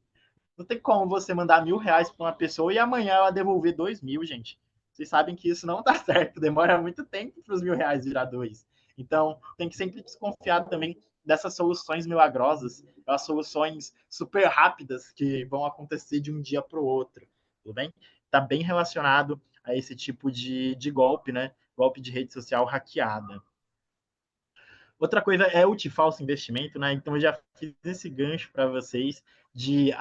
S4: Não tem como você mandar R$ 1.000 para uma pessoa e amanhã ela devolver 2.000, gente. Vocês sabem que isso não dá certo, demora muito tempo para os R$ 1.000 virar 2. Então, tem que sempre desconfiar também dessas soluções milagrosas, aquelas soluções super rápidas que vão acontecer de um dia para o outro, tudo bem? Está bem relacionado a esse tipo de golpe, né? Golpe de rede social hackeada. Outra coisa é o de falso investimento, né? Então eu já fiz esse gancho para vocês de,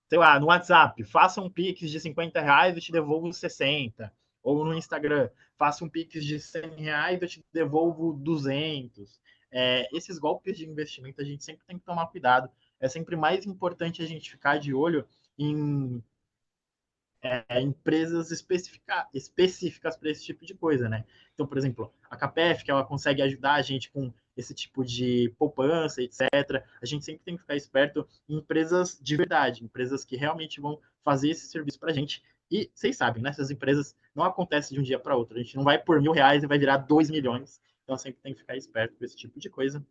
S4: sei lá, no WhatsApp, faça um Pix de R$ 50, eu te devolvo 60. Ou no Instagram, faça um Pix de R$ 100, eu te devolvo 200. Esses golpes de investimento a gente sempre tem que tomar cuidado. É sempre mais importante a gente ficar de olho em empresas específicas para esse tipo de coisa, né? Então, por exemplo, a CAPEF, que ela consegue ajudar a gente com esse tipo de poupança, etc. A gente sempre tem que ficar esperto em empresas de verdade, empresas que realmente vão fazer esse serviço para a gente. E vocês sabem, né? Essas empresas não acontecem de um dia para outro. A gente não vai por R$ 1.000 e vai virar 2 milhões. Então, sempre tem que ficar esperto com esse tipo de coisa.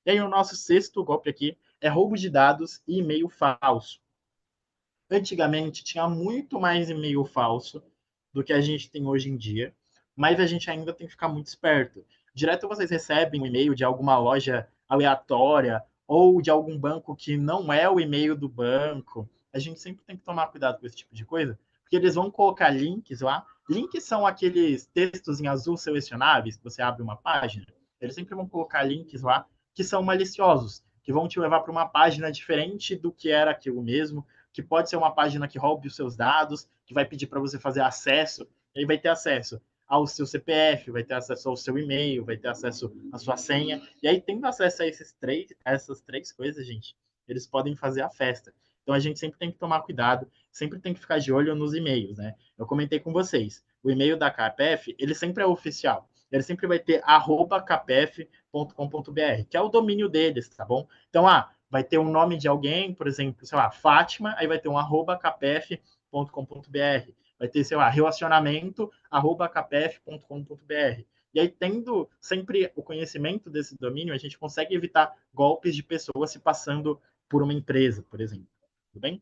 S4: E aí, o nosso sexto golpe aqui é roubo de dados e e-mail falso. Antigamente tinha muito mais e-mail falso do que a gente tem hoje em dia, mas a gente ainda tem que ficar muito esperto. Direto vocês recebem um e-mail de alguma loja aleatória ou de algum banco que não é o e-mail do banco. A gente sempre tem que tomar cuidado com esse tipo de coisa, porque eles vão colocar links lá. Links são aqueles textos em azul selecionáveis que você abre uma página. Eles sempre vão colocar links lá que são maliciosos, que vão te levar para uma página diferente do que era aquilo mesmo, que pode ser uma página que roube os seus dados, que vai pedir para você fazer acesso, e aí vai ter acesso ao seu CPF, vai ter acesso ao seu e-mail, vai ter acesso à sua senha, e aí tendo acesso a essas três coisas, gente, eles podem fazer a festa. Então a gente sempre tem que tomar cuidado, sempre tem que ficar de olho nos e-mails, né? Eu comentei com vocês, o e-mail da CAPEF, ele sempre é oficial, ele sempre vai ter @capef.com.br, que é o domínio deles, tá bom? Então, vai ter um nome de alguém, por exemplo, sei lá, Fátima, aí vai ter um @capef.com.br, vai ter, sei lá, relacionamento, @capef.com.br. E aí, tendo sempre o conhecimento desse domínio, a gente consegue evitar golpes de pessoas se passando por uma empresa, por exemplo. Tudo bem?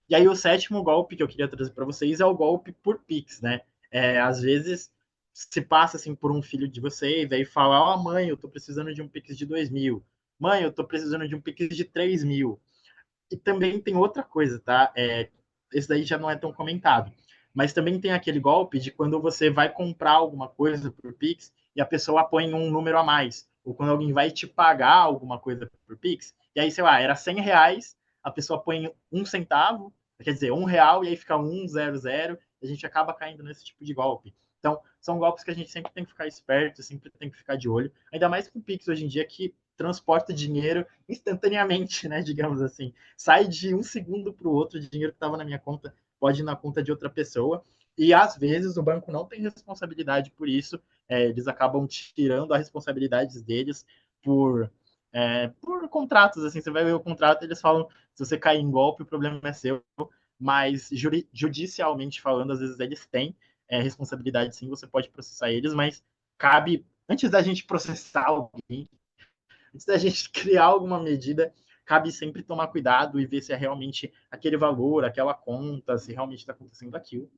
S4: E aí, o sétimo golpe que eu queria trazer para vocês é o golpe por Pix, né? Às vezes se passa assim por um filho de vocês, aí fala: ó, mãe, eu tô precisando de um Pix de 2.000. Mãe, eu tô precisando de um Pix de 3.000. E também tem outra coisa, tá? Esse daí já não é tão comentado. Mas também tem aquele golpe de quando você vai comprar alguma coisa por Pix e a pessoa põe um número a mais. Ou quando alguém vai te pagar alguma coisa por Pix, e aí, sei lá, era R$ 100, a pessoa põe 1 centavo, quer dizer, R$ 1, e aí fica 100, e a gente acaba caindo nesse tipo de golpe. Então, são golpes que a gente sempre tem que ficar esperto, sempre tem que ficar de olho. Ainda mais com o Pix hoje em dia, que transporta dinheiro instantaneamente, né, digamos assim. Sai de um segundo para o outro, de dinheiro que estava na minha conta pode ir na conta de outra pessoa. E às vezes o banco não tem responsabilidade por isso, eles acabam tirando as responsabilidades deles por contratos. Assim, você vai ver o contrato, eles falam: se você cair em golpe, o problema é seu. Mas judicialmente falando, às vezes eles têm responsabilidade, sim, você pode processar eles, mas cabe, antes da gente processar alguém, antes da gente criar alguma medida, cabe sempre tomar cuidado e ver se é realmente aquele valor, aquela conta, se realmente está acontecendo aquilo.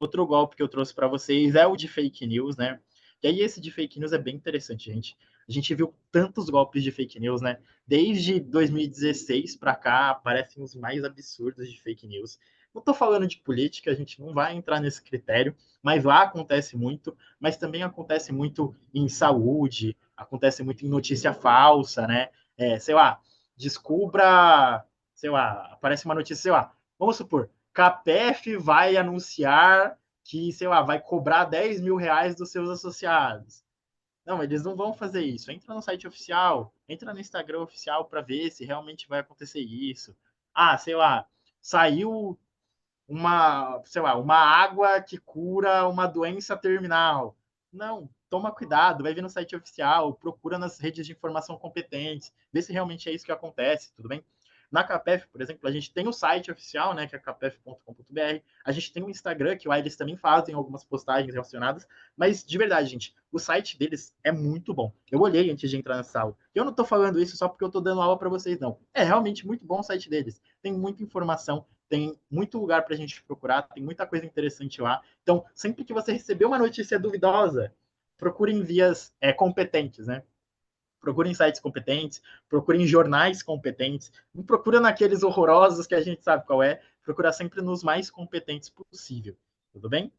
S4: Outro golpe que eu trouxe para vocês é o de fake news, né? E aí esse de fake news é bem interessante, gente. A gente viu tantos golpes de fake news, né? Desde 2016 para cá, aparecem os mais absurdos de fake news. Não estou falando de política, a gente não vai entrar nesse critério, mas lá acontece muito, mas também acontece muito em saúde, acontece muito em notícia falsa, né? Sei lá, descubra, sei lá, aparece uma notícia, sei lá, vamos supor, CAPEF vai anunciar que, sei lá, vai cobrar R$ 10.000 dos seus associados. Não, eles não vão fazer isso. Entra no site oficial, entra no Instagram oficial para ver se realmente vai acontecer isso. Sei lá, saiu sei lá, uma água que cura uma doença terminal. Não, toma cuidado, vai ver no site oficial, procura nas redes de informação competentes, vê se realmente é isso que acontece, tudo bem? Na CAPEF, por exemplo, a gente tem o site oficial, né, que é capef.com.br. A gente tem o Instagram, que lá eles também fazem algumas postagens relacionadas. Mas, de verdade, gente, o site deles é muito bom. Eu olhei antes de entrar nessa aula. Eu não estou falando isso só porque eu estou dando aula para vocês, não. É realmente muito bom o site deles. Tem muita informação, tem muito lugar para a gente procurar, tem muita coisa interessante lá. Então, sempre que você receber uma notícia duvidosa, procure em vias competentes, né? Procurem sites competentes, procurem jornais competentes, não procura naqueles horrorosos que a gente sabe qual é, procura sempre nos mais competentes possível, tudo bem?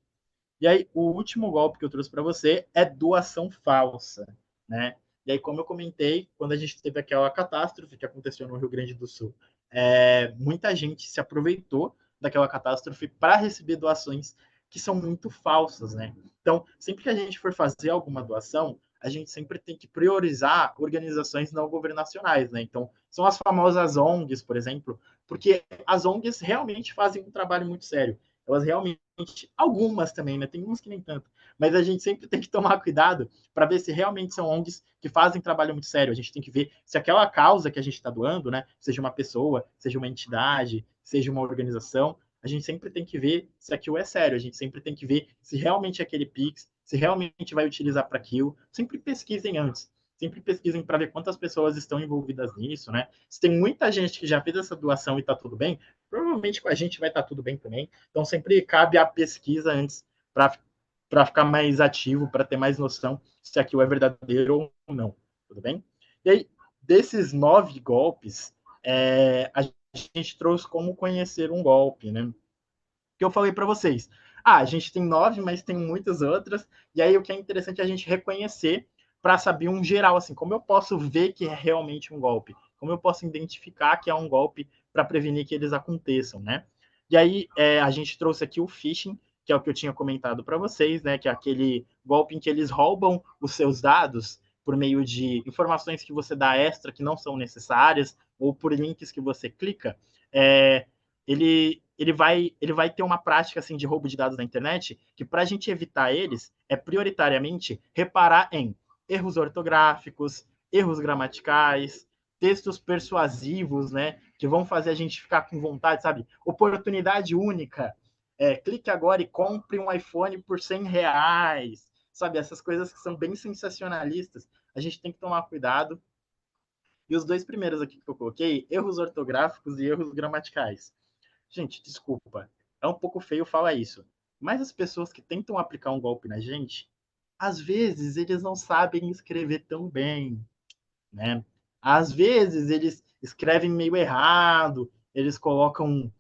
S4: E aí, o último golpe que eu trouxe para você é doação falsa, né? E aí, como eu comentei, quando a gente teve aquela catástrofe que aconteceu no Rio Grande do Sul, muita gente se aproveitou daquela catástrofe para receber doações que são muito falsas, né? Então, sempre que a gente for fazer alguma doação, a gente sempre tem que priorizar organizações não governacionais, né? Então, são as famosas ONGs, por exemplo, porque as ONGs realmente fazem um trabalho muito sério. Elas realmente, algumas também, né? Tem umas que nem tanto, mas a gente sempre tem que tomar cuidado para ver se realmente são ONGs que fazem trabalho muito sério. A gente tem que ver se aquela causa que a gente está doando, né, seja uma pessoa, seja uma entidade, seja uma organização, a gente sempre tem que ver se aquilo é sério. A gente sempre tem que ver se realmente é aquele Pix, se realmente vai utilizar para aquilo. Sempre pesquisem antes. Sempre pesquisem para ver quantas pessoas estão envolvidas nisso, né? Se tem muita gente que já fez essa doação e está tudo bem, provavelmente com a gente vai estar tudo bem também. Então sempre cabe a pesquisa antes para ficar mais ativo, para ter mais noção se aquilo é verdadeiro ou não. Tudo bem? E aí, desses 9 golpes, a gente trouxe como conhecer um golpe, né? Que eu falei para vocês. A gente tem 9, mas tem muitas outras. E aí o que é interessante é a gente reconhecer para saber um geral, assim, como eu posso ver que é realmente um golpe. como eu posso identificar que é um golpe para prevenir que eles aconteçam, né? E aí a gente trouxe aqui o phishing, que é o que eu tinha comentado para vocês, né? Que é aquele golpe em que eles roubam os seus dados por meio de informações que você dá extra que não são necessárias ou por links que você clica. Ele vai ter uma prática assim de roubo de dados na internet que para a gente evitar eles é prioritariamente reparar em erros ortográficos, erros gramaticais, textos persuasivos, né, que vão fazer a gente ficar com vontade, sabe? Oportunidade única. Clique agora e compre um iPhone por R$ 100, sabe? Essas coisas que são bem sensacionalistas. A gente tem que tomar cuidado. E os dois primeiros aqui que eu coloquei, erros ortográficos e erros gramaticais. Gente, desculpa, é um pouco feio falar isso, mas as pessoas que tentam aplicar um golpe na gente, às vezes eles não sabem escrever tão bem, né? Às vezes eles escrevem meio errado, eles colocam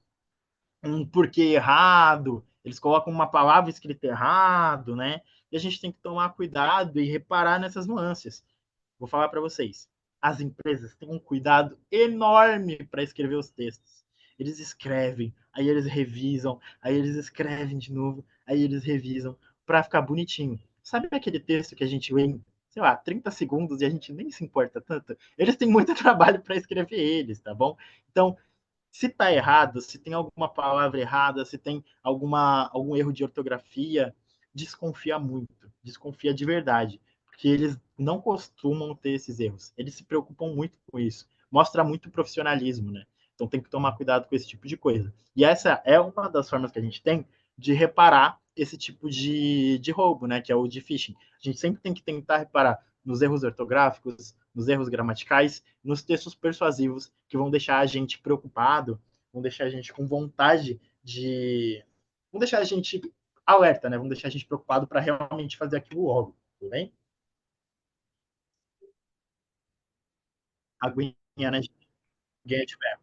S4: um porquê errado, eles colocam uma palavra escrita errado, né? E a gente tem que tomar cuidado e reparar nessas nuances. Vou falar para vocês. As empresas têm um cuidado enorme para escrever os textos. Eles escrevem, aí eles revisam, aí eles escrevem de novo, aí eles revisam para ficar bonitinho. Sabe aquele texto que a gente lê em, sei lá, 30 segundos e a gente nem se importa tanto? Eles têm muito trabalho para escrever eles, tá bom? Então, se está errado, se tem alguma palavra errada, se tem algum erro de ortografia, desconfia muito, desconfia de verdade, porque eles não costumam ter esses erros. Eles se preocupam muito com isso. Mostra muito profissionalismo, né? Então tem que tomar cuidado com esse tipo de coisa. E essa é uma das formas que a gente tem de reparar esse tipo de roubo, né? Que é o de phishing. A gente sempre tem que tentar reparar nos erros ortográficos, nos erros gramaticais, nos textos persuasivos que vão deixar a gente preocupado, vão deixar a gente com vontade de. Vão deixar a gente alerta, né? Vão deixar a gente preocupado para realmente fazer aquilo logo, tudo bem? Aguinha, né? Ninguém tiver.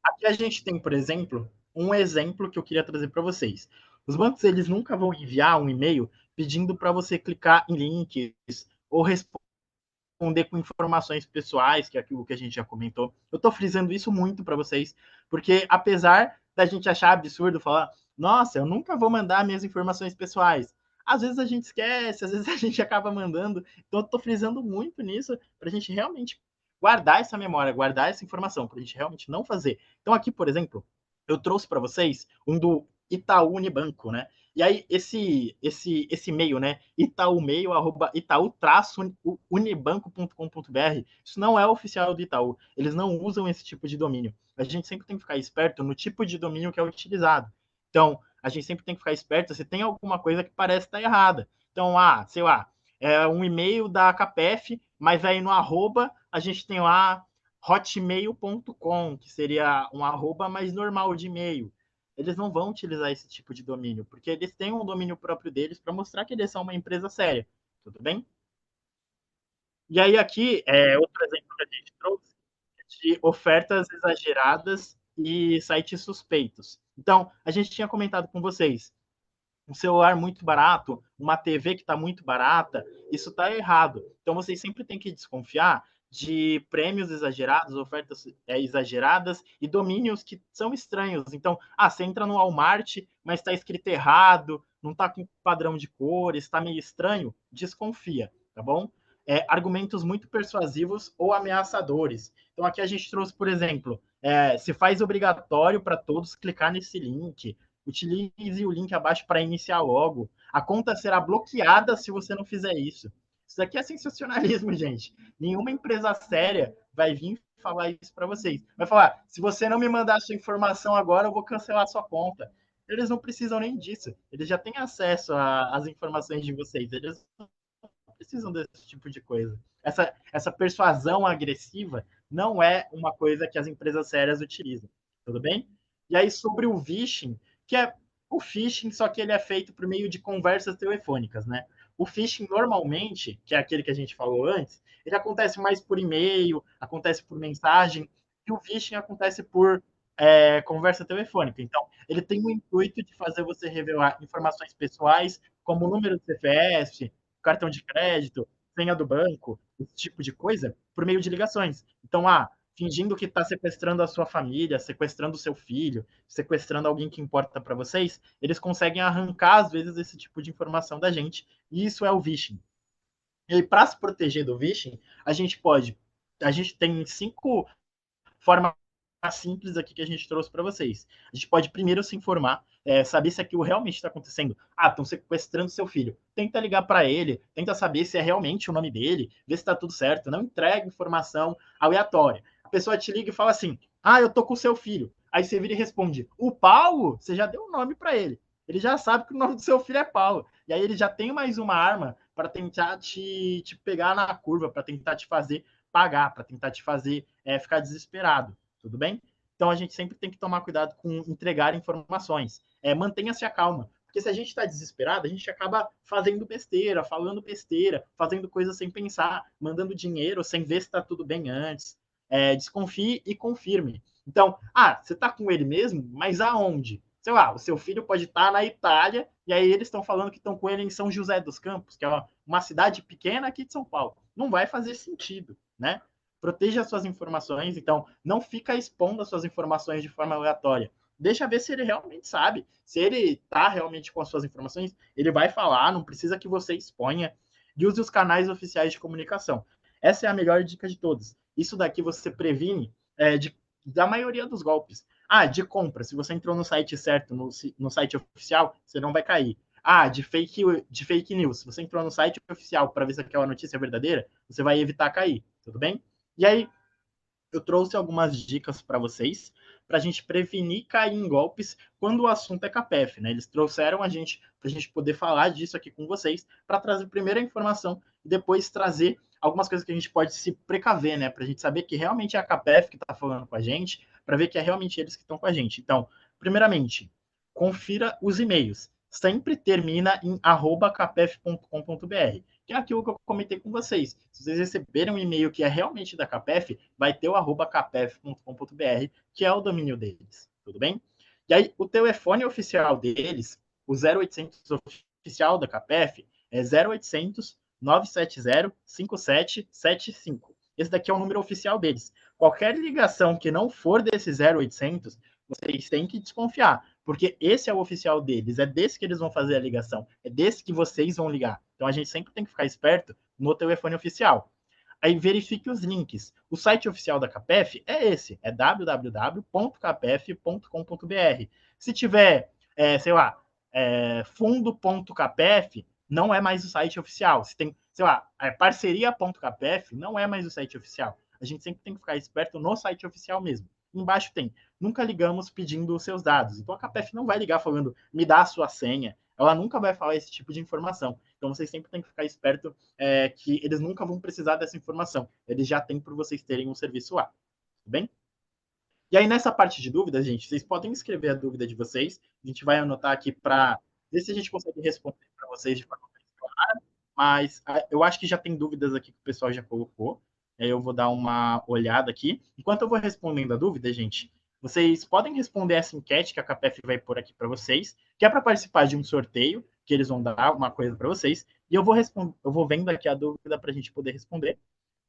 S4: Aqui a gente tem, por exemplo, um exemplo que eu queria trazer para vocês. Os bancos eles nunca vão enviar um e-mail pedindo para você clicar em links ou responder com informações pessoais, que é aquilo que a gente já comentou. Eu estou frisando isso muito para vocês, porque apesar da gente achar absurdo falar, nossa, eu nunca vou mandar minhas informações pessoais. Às vezes a gente esquece, às vezes a gente acaba mandando. Então eu estou frisando muito nisso para a gente realmente guardar essa memória, guardar essa informação, para a gente realmente não fazer. Então aqui, por exemplo, eu trouxe para vocês um do Itaú Unibanco, né? E aí, esse e-mail, né? Itaumail, itaú-unibanco.com.br, isso não é oficial do Itaú. Eles não usam esse tipo de domínio. A gente sempre tem que ficar esperto no tipo de domínio que é utilizado. Então, a gente sempre tem que ficar esperto se tem alguma coisa que parece estar errada. Então, sei lá, é um e-mail da CAPEF, mas aí no arroba a gente tem lá hotmail.com, que seria um arroba mais normal de e-mail. Eles não vão utilizar esse tipo de domínio, porque eles têm um domínio próprio deles para mostrar que eles são uma empresa séria. Tudo bem? E aí, aqui, outro exemplo que a gente trouxe é de ofertas exageradas e sites suspeitos. Então, a gente tinha comentado com vocês, um celular muito barato, uma TV que está muito barata, isso está errado. Então vocês sempre têm que desconfiar de prêmios exagerados, ofertas exageradas e domínios que são estranhos. Então, você entra no Walmart, mas está escrito errado, não está com padrão de cores, está meio estranho, desconfia, tá bom? Argumentos muito persuasivos ou ameaçadores. Então aqui a gente trouxe, por exemplo, se faz obrigatório para todos clicar nesse link, utilize o link abaixo para iniciar logo. A conta será bloqueada se você não fizer isso. Isso aqui é sensacionalismo, gente. Nenhuma empresa séria vai vir falar isso para vocês. Vai falar: se você não me mandar a sua informação agora, eu vou cancelar a sua conta. Eles não precisam nem disso. Eles já têm acesso às informações de vocês. Eles não precisam desse tipo de coisa. Essa persuasão agressiva não é uma coisa que as empresas sérias utilizam. Tudo bem? E aí, sobre o phishing, que é o phishing, só que ele é feito por meio de conversas telefônicas, né? O phishing, normalmente, que é aquele que a gente falou antes, ele acontece mais por e-mail, acontece por mensagem, e o phishing acontece por conversa telefônica. Então, ele tem o intuito de fazer você revelar informações pessoais, como o número do CPF, cartão de crédito, senha do banco, esse tipo de coisa, por meio de ligações. Então, fingindo que está sequestrando a sua família, sequestrando o seu filho, sequestrando alguém que importa para vocês, eles conseguem arrancar, às vezes, esse tipo de informação da gente, e isso é o phishing. E para se proteger do phishing, a gente tem 5 formas simples aqui que a gente trouxe para vocês. A gente pode primeiro se informar, saber se aquilo realmente está acontecendo. Estão sequestrando seu filho. Tenta ligar para ele, tenta saber se é realmente o nome dele, ver se está tudo certo. Não entregue informação aleatória. A pessoa te liga e fala assim: eu tô com seu filho. Aí você vira e responde: o Paulo? Você já deu o nome para ele. Ele já sabe que o nome do seu filho é Paulo. E aí ele já tem mais uma arma para tentar te pegar na curva, para tentar te fazer pagar, para tentar te fazer ficar desesperado, tudo bem? Então a gente sempre tem que tomar cuidado com entregar informações. Mantenha-se a calma, porque se a gente está desesperado, a gente acaba fazendo besteira, falando besteira, fazendo coisas sem pensar, mandando dinheiro sem ver se está tudo bem antes. Desconfie e confirme. Então, você está com ele mesmo, mas aonde? Sei lá, o seu filho pode estar na Itália e aí eles estão falando que estão com ele em São José dos Campos, que é uma cidade pequena aqui de São Paulo. Não vai fazer sentido, né? Proteja as suas informações, então não fica expondo as suas informações de forma aleatória. Deixa ver se ele realmente sabe. Se ele está realmente com as suas informações, ele vai falar, não precisa que você exponha. E use os canais oficiais de comunicação. Essa é a melhor dica de todas. Isso daqui você previne da maioria dos golpes. De compra. Se você entrou no site certo, no site oficial, você não vai cair. De fake news. Se você entrou no site oficial para ver se aquela notícia é verdadeira, você vai evitar cair. Tudo bem? E aí, eu trouxe algumas dicas para vocês, para a gente prevenir cair em golpes quando o assunto é CAPEF, né? Eles trouxeram a gente para a gente poder falar disso aqui com vocês, para trazer primeiro a informação e depois trazer algumas coisas que a gente pode se precaver, né? Para a gente saber que realmente é a CAPEF que está falando com a gente, para ver que é realmente eles que estão com a gente. Então, primeiramente, confira os e-mails. Sempre termina em @capef.com.br, que é aquilo que eu comentei com vocês. Se vocês receberem um e-mail que é realmente da Capef, vai ter o @capef.com.br, que é o domínio deles, tudo bem? E aí, o telefone oficial deles, o 0800 oficial da Capef, é 0800 970 5775. Esse daqui é o número oficial deles. Qualquer ligação que não for desse 0800, vocês têm que desconfiar, porque esse é o oficial deles, é desse que eles vão fazer a ligação, é desse que vocês vão ligar. Então a gente sempre tem que ficar esperto no telefone oficial. Aí verifique os links. O site oficial da Capef é esse, é www.capef.com.br. Se tiver, sei lá, fundo.capef, não é mais o site oficial. Se tem, sei lá, parceria.capef, não é mais o site oficial. A gente sempre tem que ficar esperto no site oficial mesmo. Embaixo tem, nunca ligamos pedindo os seus dados. Então a Capef não vai ligar falando, me dá a sua senha. Ela nunca vai falar esse tipo de informação. Então vocês sempre têm que ficar esperto que eles nunca vão precisar dessa informação. Eles já têm por vocês terem um serviço lá. Tudo bem? E aí, nessa parte de dúvidas, gente, vocês podem escrever a dúvida de vocês. A gente vai anotar aqui para ver se a gente consegue responder para vocês de forma mais clara. Mas eu acho que já tem dúvidas aqui que o pessoal já colocou. Eu vou dar uma olhada aqui. Enquanto eu vou respondendo a dúvida, gente, vocês podem responder essa enquete que a Capef vai pôr aqui para vocês, que é para participar de um sorteio, que eles vão dar uma coisa para vocês. E eu vou vendo aqui a dúvida para a gente poder responder.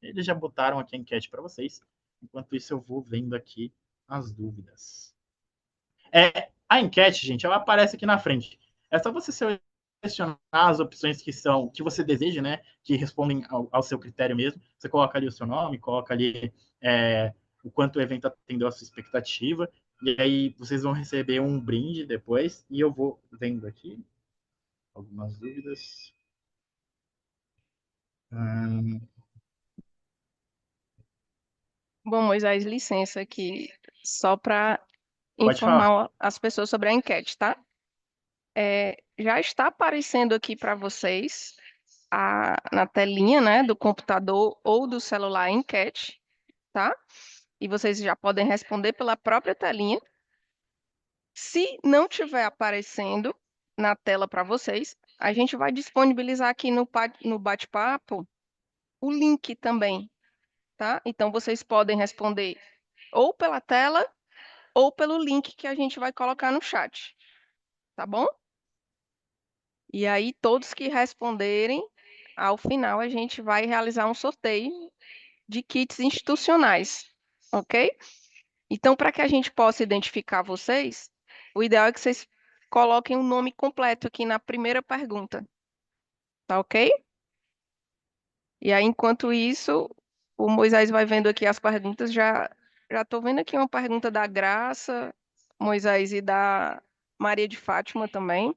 S4: Eles já botaram aqui a enquete para vocês. Enquanto isso, eu vou vendo aqui as dúvidas. A enquete, gente, ela aparece aqui na frente. É só você selecionar as opções que você deseja, né? Que respondem ao seu critério mesmo. Você coloca ali o seu nome, coloca ali o quanto o evento atendeu a sua expectativa. E aí vocês vão receber um brinde depois. E eu vou vendo aqui algumas dúvidas.
S1: Bom, Moisés, licença aqui, só para
S4: Pode falar.
S1: informar as pessoas sobre a enquete, tá? Já está aparecendo aqui para vocês na telinha, né, do computador ou do celular a enquete, tá? E vocês já podem responder pela própria telinha. Se não estiver aparecendo na tela para vocês, a gente vai disponibilizar aqui no bate-papo o link também, tá? Então vocês podem responder ou pela tela ou pelo link que a gente vai colocar no chat, tá bom? E aí todos que responderem ao final a gente vai realizar um sorteio de kits institucionais, ok? Então, para que a gente possa identificar vocês, o ideal é que vocês coloquem o nome completo aqui na primeira pergunta, tá ok? E aí, enquanto isso, o Moisés vai vendo aqui as perguntas. Já estou vendo aqui uma pergunta da Graça, Moisés, e da Maria de Fátima também.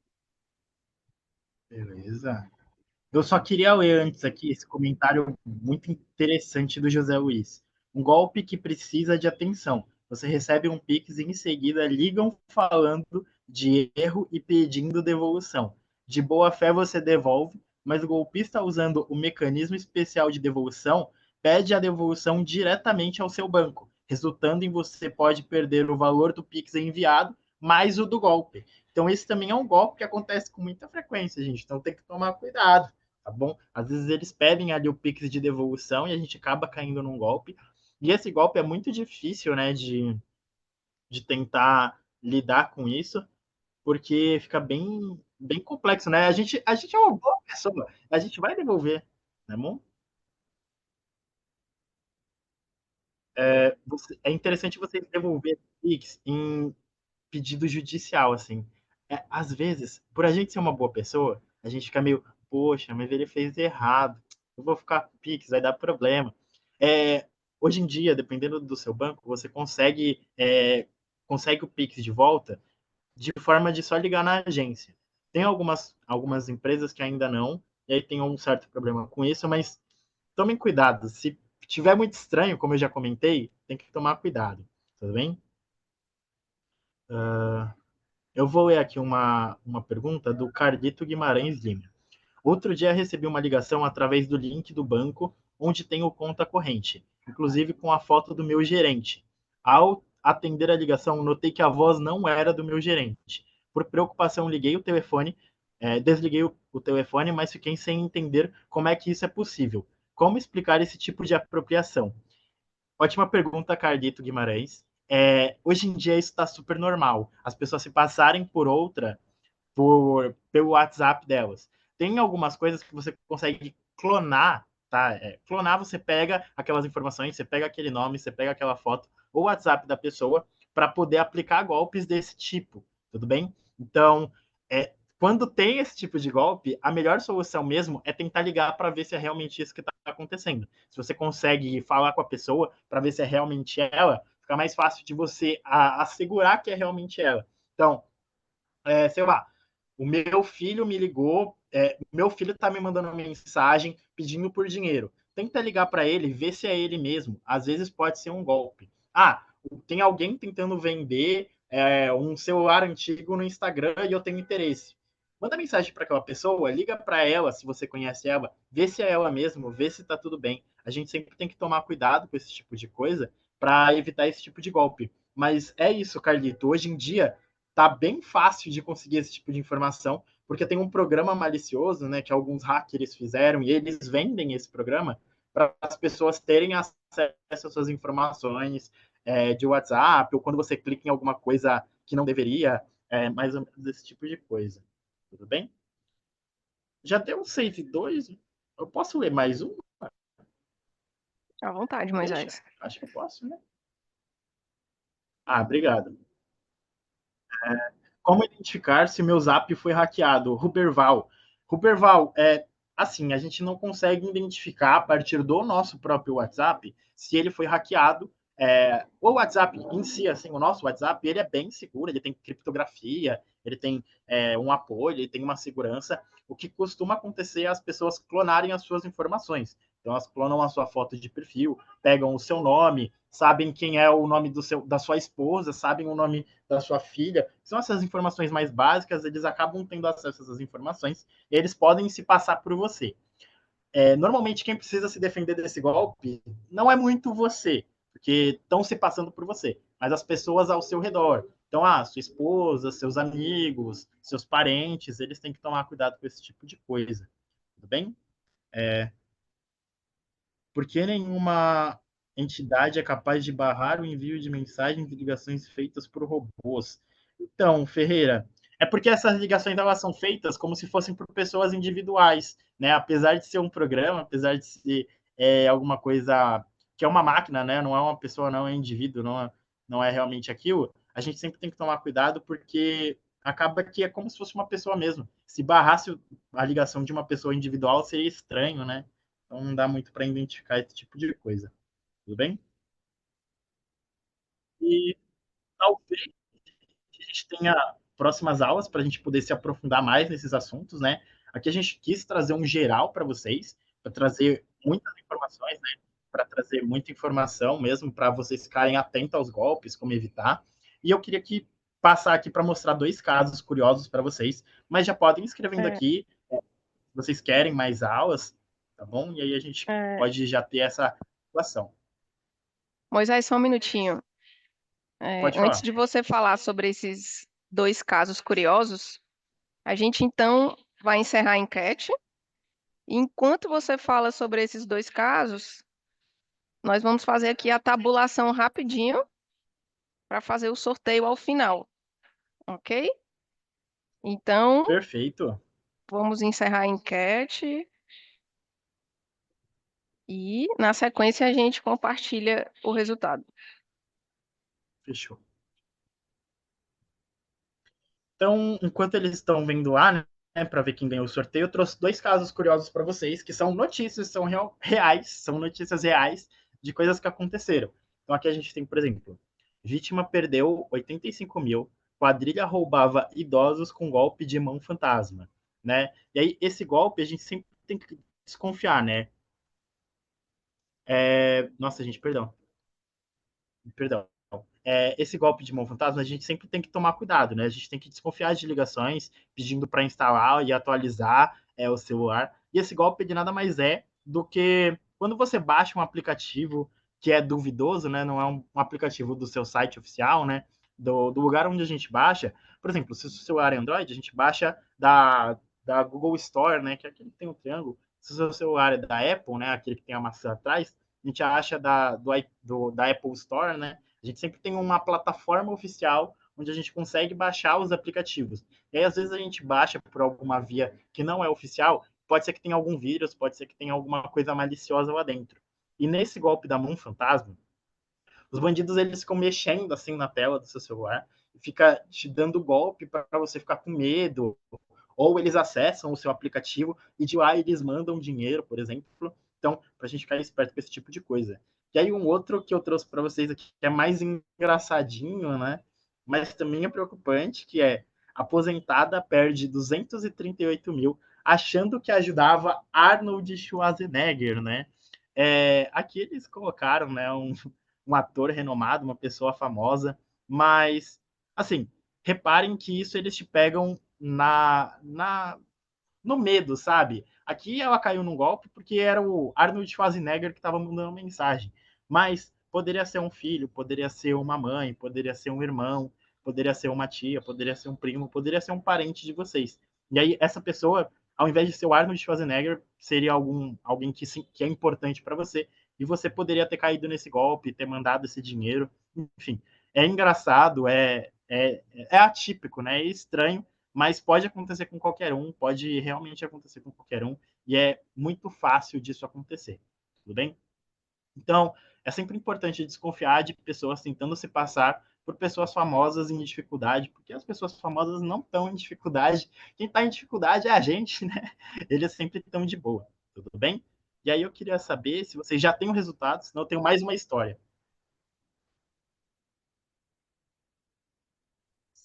S4: Beleza. Eu só queria ler antes aqui esse comentário muito interessante do José Luiz. Um golpe que precisa de atenção. Você recebe um Pix e em seguida ligam falando de erro e pedindo devolução. De boa fé você devolve, mas o golpista usando o mecanismo especial de devolução pede a devolução diretamente ao seu banco, resultando em você pode perder o valor do Pix enviado mais o do golpe. Então esse também é um golpe que acontece com muita frequência, gente. Então tem que tomar cuidado, tá bom? Às vezes eles pedem ali o Pix de devolução e a gente acaba caindo num golpe. E esse golpe é muito difícil, né, de tentar lidar com isso, porque fica bem complexo, né? A gente é uma boa pessoa, a gente vai devolver, né, bom? É interessante vocês devolver Pix em pedido judicial, assim. Às vezes, por a gente ser uma boa pessoa, a gente fica meio, poxa, mas ele fez errado, eu vou ficar com Pix, vai dar problema. É, hoje em dia, dependendo do seu banco, você consegue o Pix de volta de forma de só ligar na agência. Tem algumas empresas que ainda não, e aí tem um certo problema com isso, mas tomem cuidado. Se tiver muito estranho, como eu já comentei, tem que tomar cuidado, tudo bem? Eu vou ler aqui uma pergunta do Cardito Guimarães Lima. Outro dia recebi uma ligação através do link do banco, onde tenho conta corrente, inclusive com a foto do meu gerente. Ao atender a ligação, notei que a voz não era do meu gerente. Por preocupação, liguei o telefone, desliguei o telefone, mas fiquei sem entender como é que isso é possível. Como explicar esse tipo de apropriação? Ótima pergunta, Cardito Guimarães. Hoje em dia isso está super normal. As pessoas se passarem por outra pelo WhatsApp delas. Tem algumas coisas que você consegue clonar, tá? Clonar, você pega aquelas informações, você pega aquele nome, você pega aquela foto, ou WhatsApp da pessoa, para poder aplicar golpes desse tipo, tudo bem? Então, quando tem esse tipo de golpe, a melhor solução mesmo é tentar ligar para ver se é realmente isso que está acontecendo. Se você consegue falar com a pessoa para ver se é realmente ela, fica mais fácil de você assegurar que é realmente ela. Então, sei lá, o meu filho me ligou, meu filho está me mandando uma mensagem pedindo por dinheiro. Tenta ligar para ele, ver se é ele mesmo. Às vezes pode ser um golpe. Ah, tem alguém tentando vender um celular antigo no Instagram e eu tenho interesse. Manda mensagem para aquela pessoa, liga para ela, se você conhece ela, vê se é ela mesmo, vê se está tudo bem. A gente sempre tem que tomar cuidado com esse tipo de coisa para evitar esse tipo de golpe. Mas é isso, Carlito. Hoje em dia, tá bem fácil de conseguir esse tipo de informação, porque tem um programa malicioso, né, que alguns hackers fizeram e eles vendem esse programa para as pessoas terem acesso às suas informações de WhatsApp ou quando você clica em alguma coisa que não deveria, mais ou menos esse tipo de coisa. Tudo bem? Já deu um save 2. Eu posso ler mais um?
S1: À vontade,
S4: Deixa?
S1: Moisés.
S4: Acho que eu posso, né? Ah, obrigado. Como identificar se meu Zap foi hackeado? Ruberval. Ruberval, assim, a gente não consegue identificar a partir do nosso próprio WhatsApp se ele foi hackeado. O WhatsApp em si, assim, o nosso WhatsApp, ele é bem seguro, ele tem criptografia, ele tem um apoio, ele tem uma segurança. O que costuma acontecer é as pessoas clonarem as suas informações. Então, elas clonam a sua foto de perfil, pegam o seu nome, sabem quem é o nome da sua esposa, sabem o nome da sua filha. São essas informações mais básicas, eles acabam tendo acesso a essas informações e eles podem se passar por você. Normalmente, quem precisa se defender desse golpe não é muito você, porque estão se passando por você, mas as pessoas ao seu redor. Então, sua esposa, seus amigos, seus parentes, eles têm que tomar cuidado com esse tipo de coisa. Tudo bem? Porque nenhuma entidade é capaz de barrar o envio de mensagens e ligações feitas por robôs. Então, Ferreira, É porque essas ligações elas são feitas como se fossem por pessoas individuais, né? Apesar de ser um programa, apesar de ser alguma coisa que é uma máquina, né? Não é uma pessoa, não é um indivíduo, não é realmente aquilo. A gente sempre tem que tomar cuidado porque acaba que é como se fosse uma pessoa mesmo. Se barrasse a ligação de uma pessoa individual, seria estranho, né? Então não dá muito para identificar esse tipo de coisa. Tudo bem? E talvez a gente tenha próximas aulas para a gente poder se aprofundar mais nesses assuntos, né? Aqui a gente quis trazer um geral para vocês, para trazer muitas informações, né? Para trazer muita informação mesmo, para vocês ficarem atentos aos golpes, como evitar. E eu queria que passar aqui para mostrar dois casos curiosos para vocês, mas já podem ir escrevendo
S1: É,
S4: aqui, se vocês querem mais aulas, tá bom? E aí a gente
S1: é,
S4: pode já ter essa situação.
S1: Moisés, só um minutinho.
S4: Pode
S1: Antes
S4: falar.
S1: de você falar sobre esses dois casos curiosos, a gente então vai encerrar a enquete. E enquanto você fala sobre esses dois casos, nós vamos fazer aqui a tabulação rapidinho para fazer o sorteio ao final, ok? Então,
S4: Perfeito.
S1: vamos encerrar a enquete e, na sequência, a gente compartilha o resultado.
S4: Fechou. Então, enquanto eles estão vendo lá, né, para ver quem ganhou o sorteio, eu trouxe dois casos curiosos para vocês, que são notícias, são reais, são notícias reais de coisas que aconteceram. Então, aqui a gente tem, por exemplo, vítima perdeu 85 mil, quadrilha roubava idosos com golpe de mão fantasma, né? E aí, esse golpe a gente sempre tem que desconfiar, né? Nossa, gente, perdão. Esse golpe de mão fantasma, a gente sempre tem que tomar cuidado, né? A gente tem que desconfiar de ligações pedindo para instalar e atualizar o celular. E esse golpe de nada mais é do que quando você baixa um aplicativo que é duvidoso, né? Não é um aplicativo do seu site oficial, né? Do lugar onde a gente baixa. Por exemplo, se o celular é Android, a gente baixa da Google Store, né? Que é aquele que tem um triângulo. Se o seu celular é da Apple, né? Aquele que tem a maçã atrás, a gente acha da Apple Store, né? A gente sempre tem uma plataforma oficial onde a gente consegue baixar os aplicativos. E aí, às vezes, a gente baixa por alguma via que não é oficial, pode ser que tenha algum vírus, pode ser que tenha alguma coisa maliciosa lá dentro. E nesse golpe da mão fantasma, os bandidos eles ficam mexendo assim na tela do seu celular e fica te dando golpe para você ficar com medo, ou eles acessam o seu aplicativo e de lá eles mandam dinheiro, por exemplo. Então, para a gente ficar esperto com esse tipo de coisa. E aí um outro que eu trouxe para vocês aqui, que é mais engraçadinho, né? Mas também é preocupante, que é aposentada perde 238 mil achando que ajudava Arnold Schwarzenegger, né? Aqui eles colocaram, né, um ator renomado, uma pessoa famosa, mas, assim, reparem que isso eles te pegam no medo, sabe? Aqui ela caiu num golpe porque era o Arnold Schwarzenegger que estava mandando mensagem. Mas poderia ser um filho, poderia ser uma mãe, poderia ser um irmão, poderia ser uma tia, poderia ser um primo, poderia ser um parente de vocês. E aí, essa pessoa, ao invés de ser o Arnold Schwarzenegger, seria alguém que é importante para você. E você poderia ter caído nesse golpe, ter mandado esse dinheiro. Enfim, é engraçado, é atípico, né? É estranho, mas pode acontecer com qualquer um, pode realmente acontecer com qualquer um, e é muito fácil disso acontecer, tudo bem? Então, é sempre importante desconfiar de pessoas tentando se passar por pessoas famosas em dificuldade, porque as pessoas famosas não estão em dificuldade, quem está em dificuldade é a gente, né? Eles sempre estão de boa, tudo bem? E aí eu queria saber se vocês já têm o resultado, senão eu tenho mais uma história.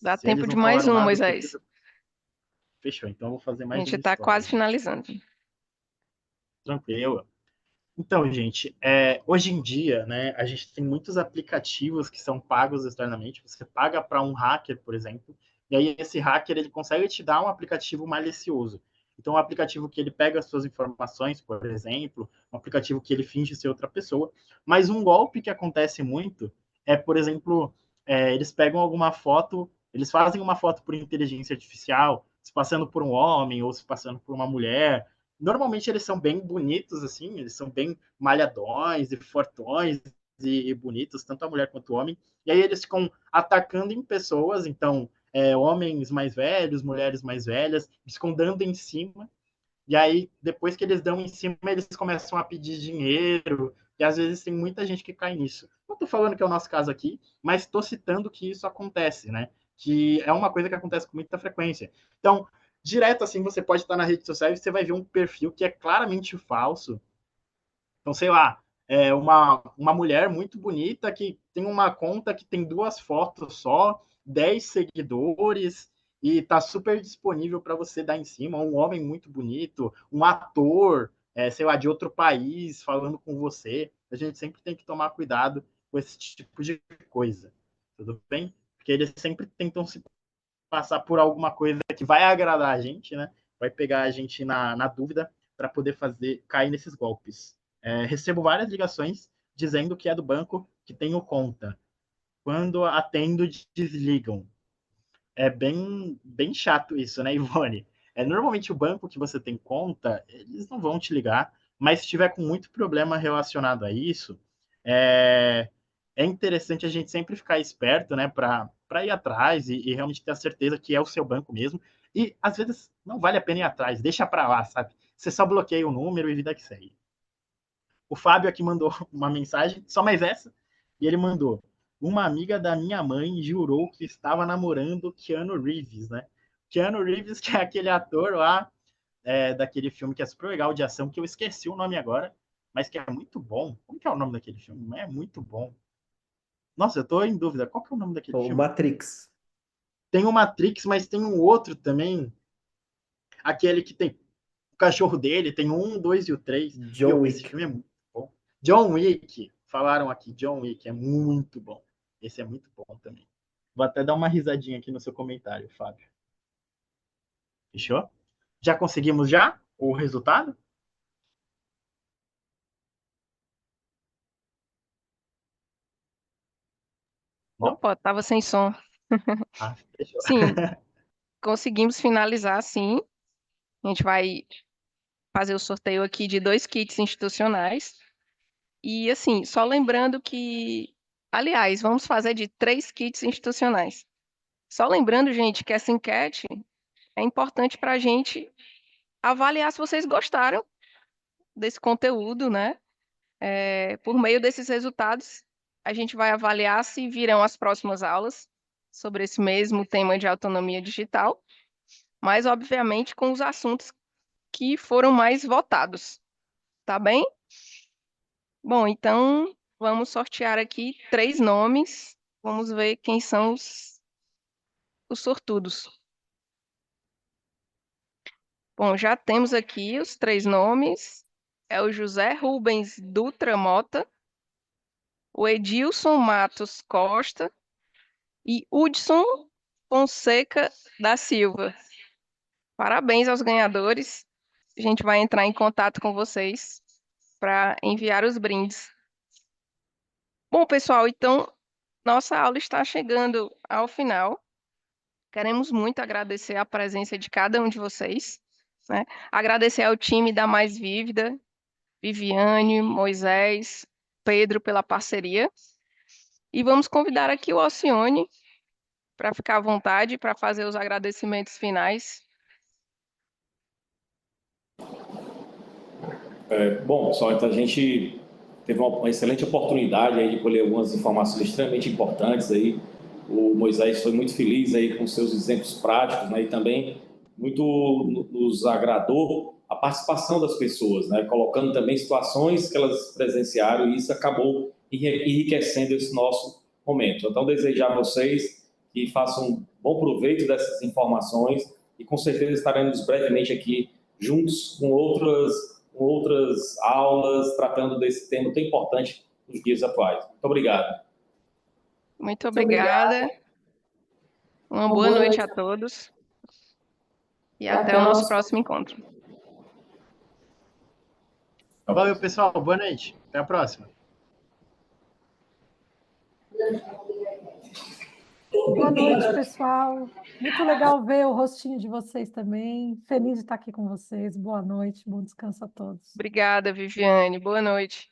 S1: Dá
S4: Se eles
S1: tempo de
S4: não
S1: mais
S4: falaram
S1: um,
S4: nada, porque
S1: Moisés.
S4: fechou. Então eu vou fazer
S1: A
S4: mais
S1: gente
S4: uma
S1: está
S4: história.
S1: quase finalizando.
S4: Tranquilo. Então, gente, hoje em dia, né, a gente tem muitos aplicativos que são pagos externamente. Você paga para um hacker, por exemplo, e aí esse hacker ele consegue te dar um aplicativo malicioso. Então, um aplicativo que ele pega as suas informações, por exemplo, um aplicativo que ele finge ser outra pessoa. Mas um golpe que acontece muito é, por exemplo, eles pegam alguma foto, eles fazem uma foto por inteligência artificial, se passando por um homem ou se passando por uma mulher. Normalmente eles são bem bonitos, assim, eles são bem malhadões e fortões e bonitos, tanto a mulher quanto o homem. E aí eles ficam atacando em pessoas, então homens mais velhos, mulheres mais velhas, eles ficam dando em cima, e aí, depois que eles dão em cima, eles começam a pedir dinheiro, e às vezes tem muita gente que cai nisso. Não estou falando que é o nosso caso aqui, mas estou citando que isso acontece, né? Que é uma coisa que acontece com muita frequência. Então, direto assim, você pode estar na rede social e você vai ver um perfil que é claramente falso. Então, sei lá, uma mulher muito bonita que tem uma conta que tem 2 fotos só, 10 seguidores, e está super disponível para você dar em cima. Um homem muito bonito, um ator, sei lá, de outro país falando com você. A gente sempre tem que tomar cuidado com esse tipo de coisa. Tudo bem? Porque eles sempre tentam se passar por alguma coisa que vai agradar a gente, né? Vai pegar a gente na dúvida para poder cair nesses golpes. Recebo várias ligações dizendo que é do banco que tenho conta. Quando atendo, desligam. É bem chato isso, né, Ivone? Normalmente o banco que você tem conta, eles não vão te ligar, mas se tiver com muito problema relacionado a isso, é, é interessante a gente sempre ficar esperto, né, para ir atrás e realmente ter a certeza que é o seu banco mesmo. E às vezes não vale a pena ir atrás, deixa para lá, sabe? Você só bloqueia o número e vida que segue. O Fábio aqui mandou uma mensagem, só mais essa, e ele mandou: uma amiga da minha mãe jurou que estava namorando Keanu Reeves, né? Keanu Reeves, que é aquele ator lá daquele filme que é super legal de ação, que eu esqueci o nome agora, mas que é muito bom. Como que é o nome daquele filme? É muito bom. Nossa, eu tô em dúvida. Qual que é o nome daquele
S5: O
S4: filme?
S5: Matrix.
S4: Tem o Matrix, mas tem um outro também, aquele que tem o cachorro dele, tem o 1, 2 e o 3.
S5: John
S4: Meu, esse
S5: Wick.
S4: filme é muito bom. John Wick, falaram aqui, John Wick é muito bom. Esse é muito bom também. Vou até dar uma risadinha aqui no seu comentário, Fábio. Fechou? Já conseguimos já o resultado? Não?
S1: Opa, tava sem som.
S4: Ah, fechou.
S1: Sim, conseguimos finalizar, sim. A gente vai fazer o sorteio aqui de 2 kits institucionais. E assim, só lembrando que, aliás, vamos fazer de 3 kits institucionais. Só lembrando, gente, que essa enquete é importante para a gente avaliar se vocês gostaram desse conteúdo, né? Por meio desses resultados, a gente vai avaliar se virão as próximas aulas sobre esse mesmo tema de autonomia digital, mas obviamente com os assuntos que foram mais votados, tá bem? Bom, então vamos sortear aqui 3 nomes. Vamos ver quem são os sortudos. Bom, já temos aqui os 3 nomes. É o José Rubens Dutra Mota, o Edilson Matos Costa e Hudson Fonseca da Silva. Parabéns aos ganhadores. A gente vai entrar em contato com vocês para enviar os brindes. Bom, pessoal, então nossa aula está chegando ao final. Queremos muito agradecer a presença de cada um de vocês, né? Agradecer ao time da Mais Vívida, Viviane, Moisés, Pedro pela parceria. E vamos convidar aqui o Alcione para ficar à vontade para fazer os agradecimentos finais.
S2: Bom, pessoal, então a gente teve uma excelente oportunidade aí de colher algumas informações extremamente importantes aí. O Moisés foi muito feliz aí com seus exemplos práticos, né? E também muito nos agradou a participação das pessoas, né? Colocando também situações que elas presenciaram e isso acabou enriquecendo esse nosso momento. Então, desejar a vocês que façam um bom proveito dessas informações e com certeza estaremos brevemente aqui juntos com outras aulas tratando desse tema tão importante nos dias atuais. Muito obrigado.
S1: Muito obrigada. Uma boa noite a todos e até o nosso próximo encontro.
S4: Valeu, pessoal. Boa noite. Até a próxima.
S3: Boa noite, pessoal. Muito legal ver o rostinho de vocês também. Feliz de estar aqui com vocês. Boa noite, bom descanso a todos.
S1: Obrigada, Viviane. Boa noite.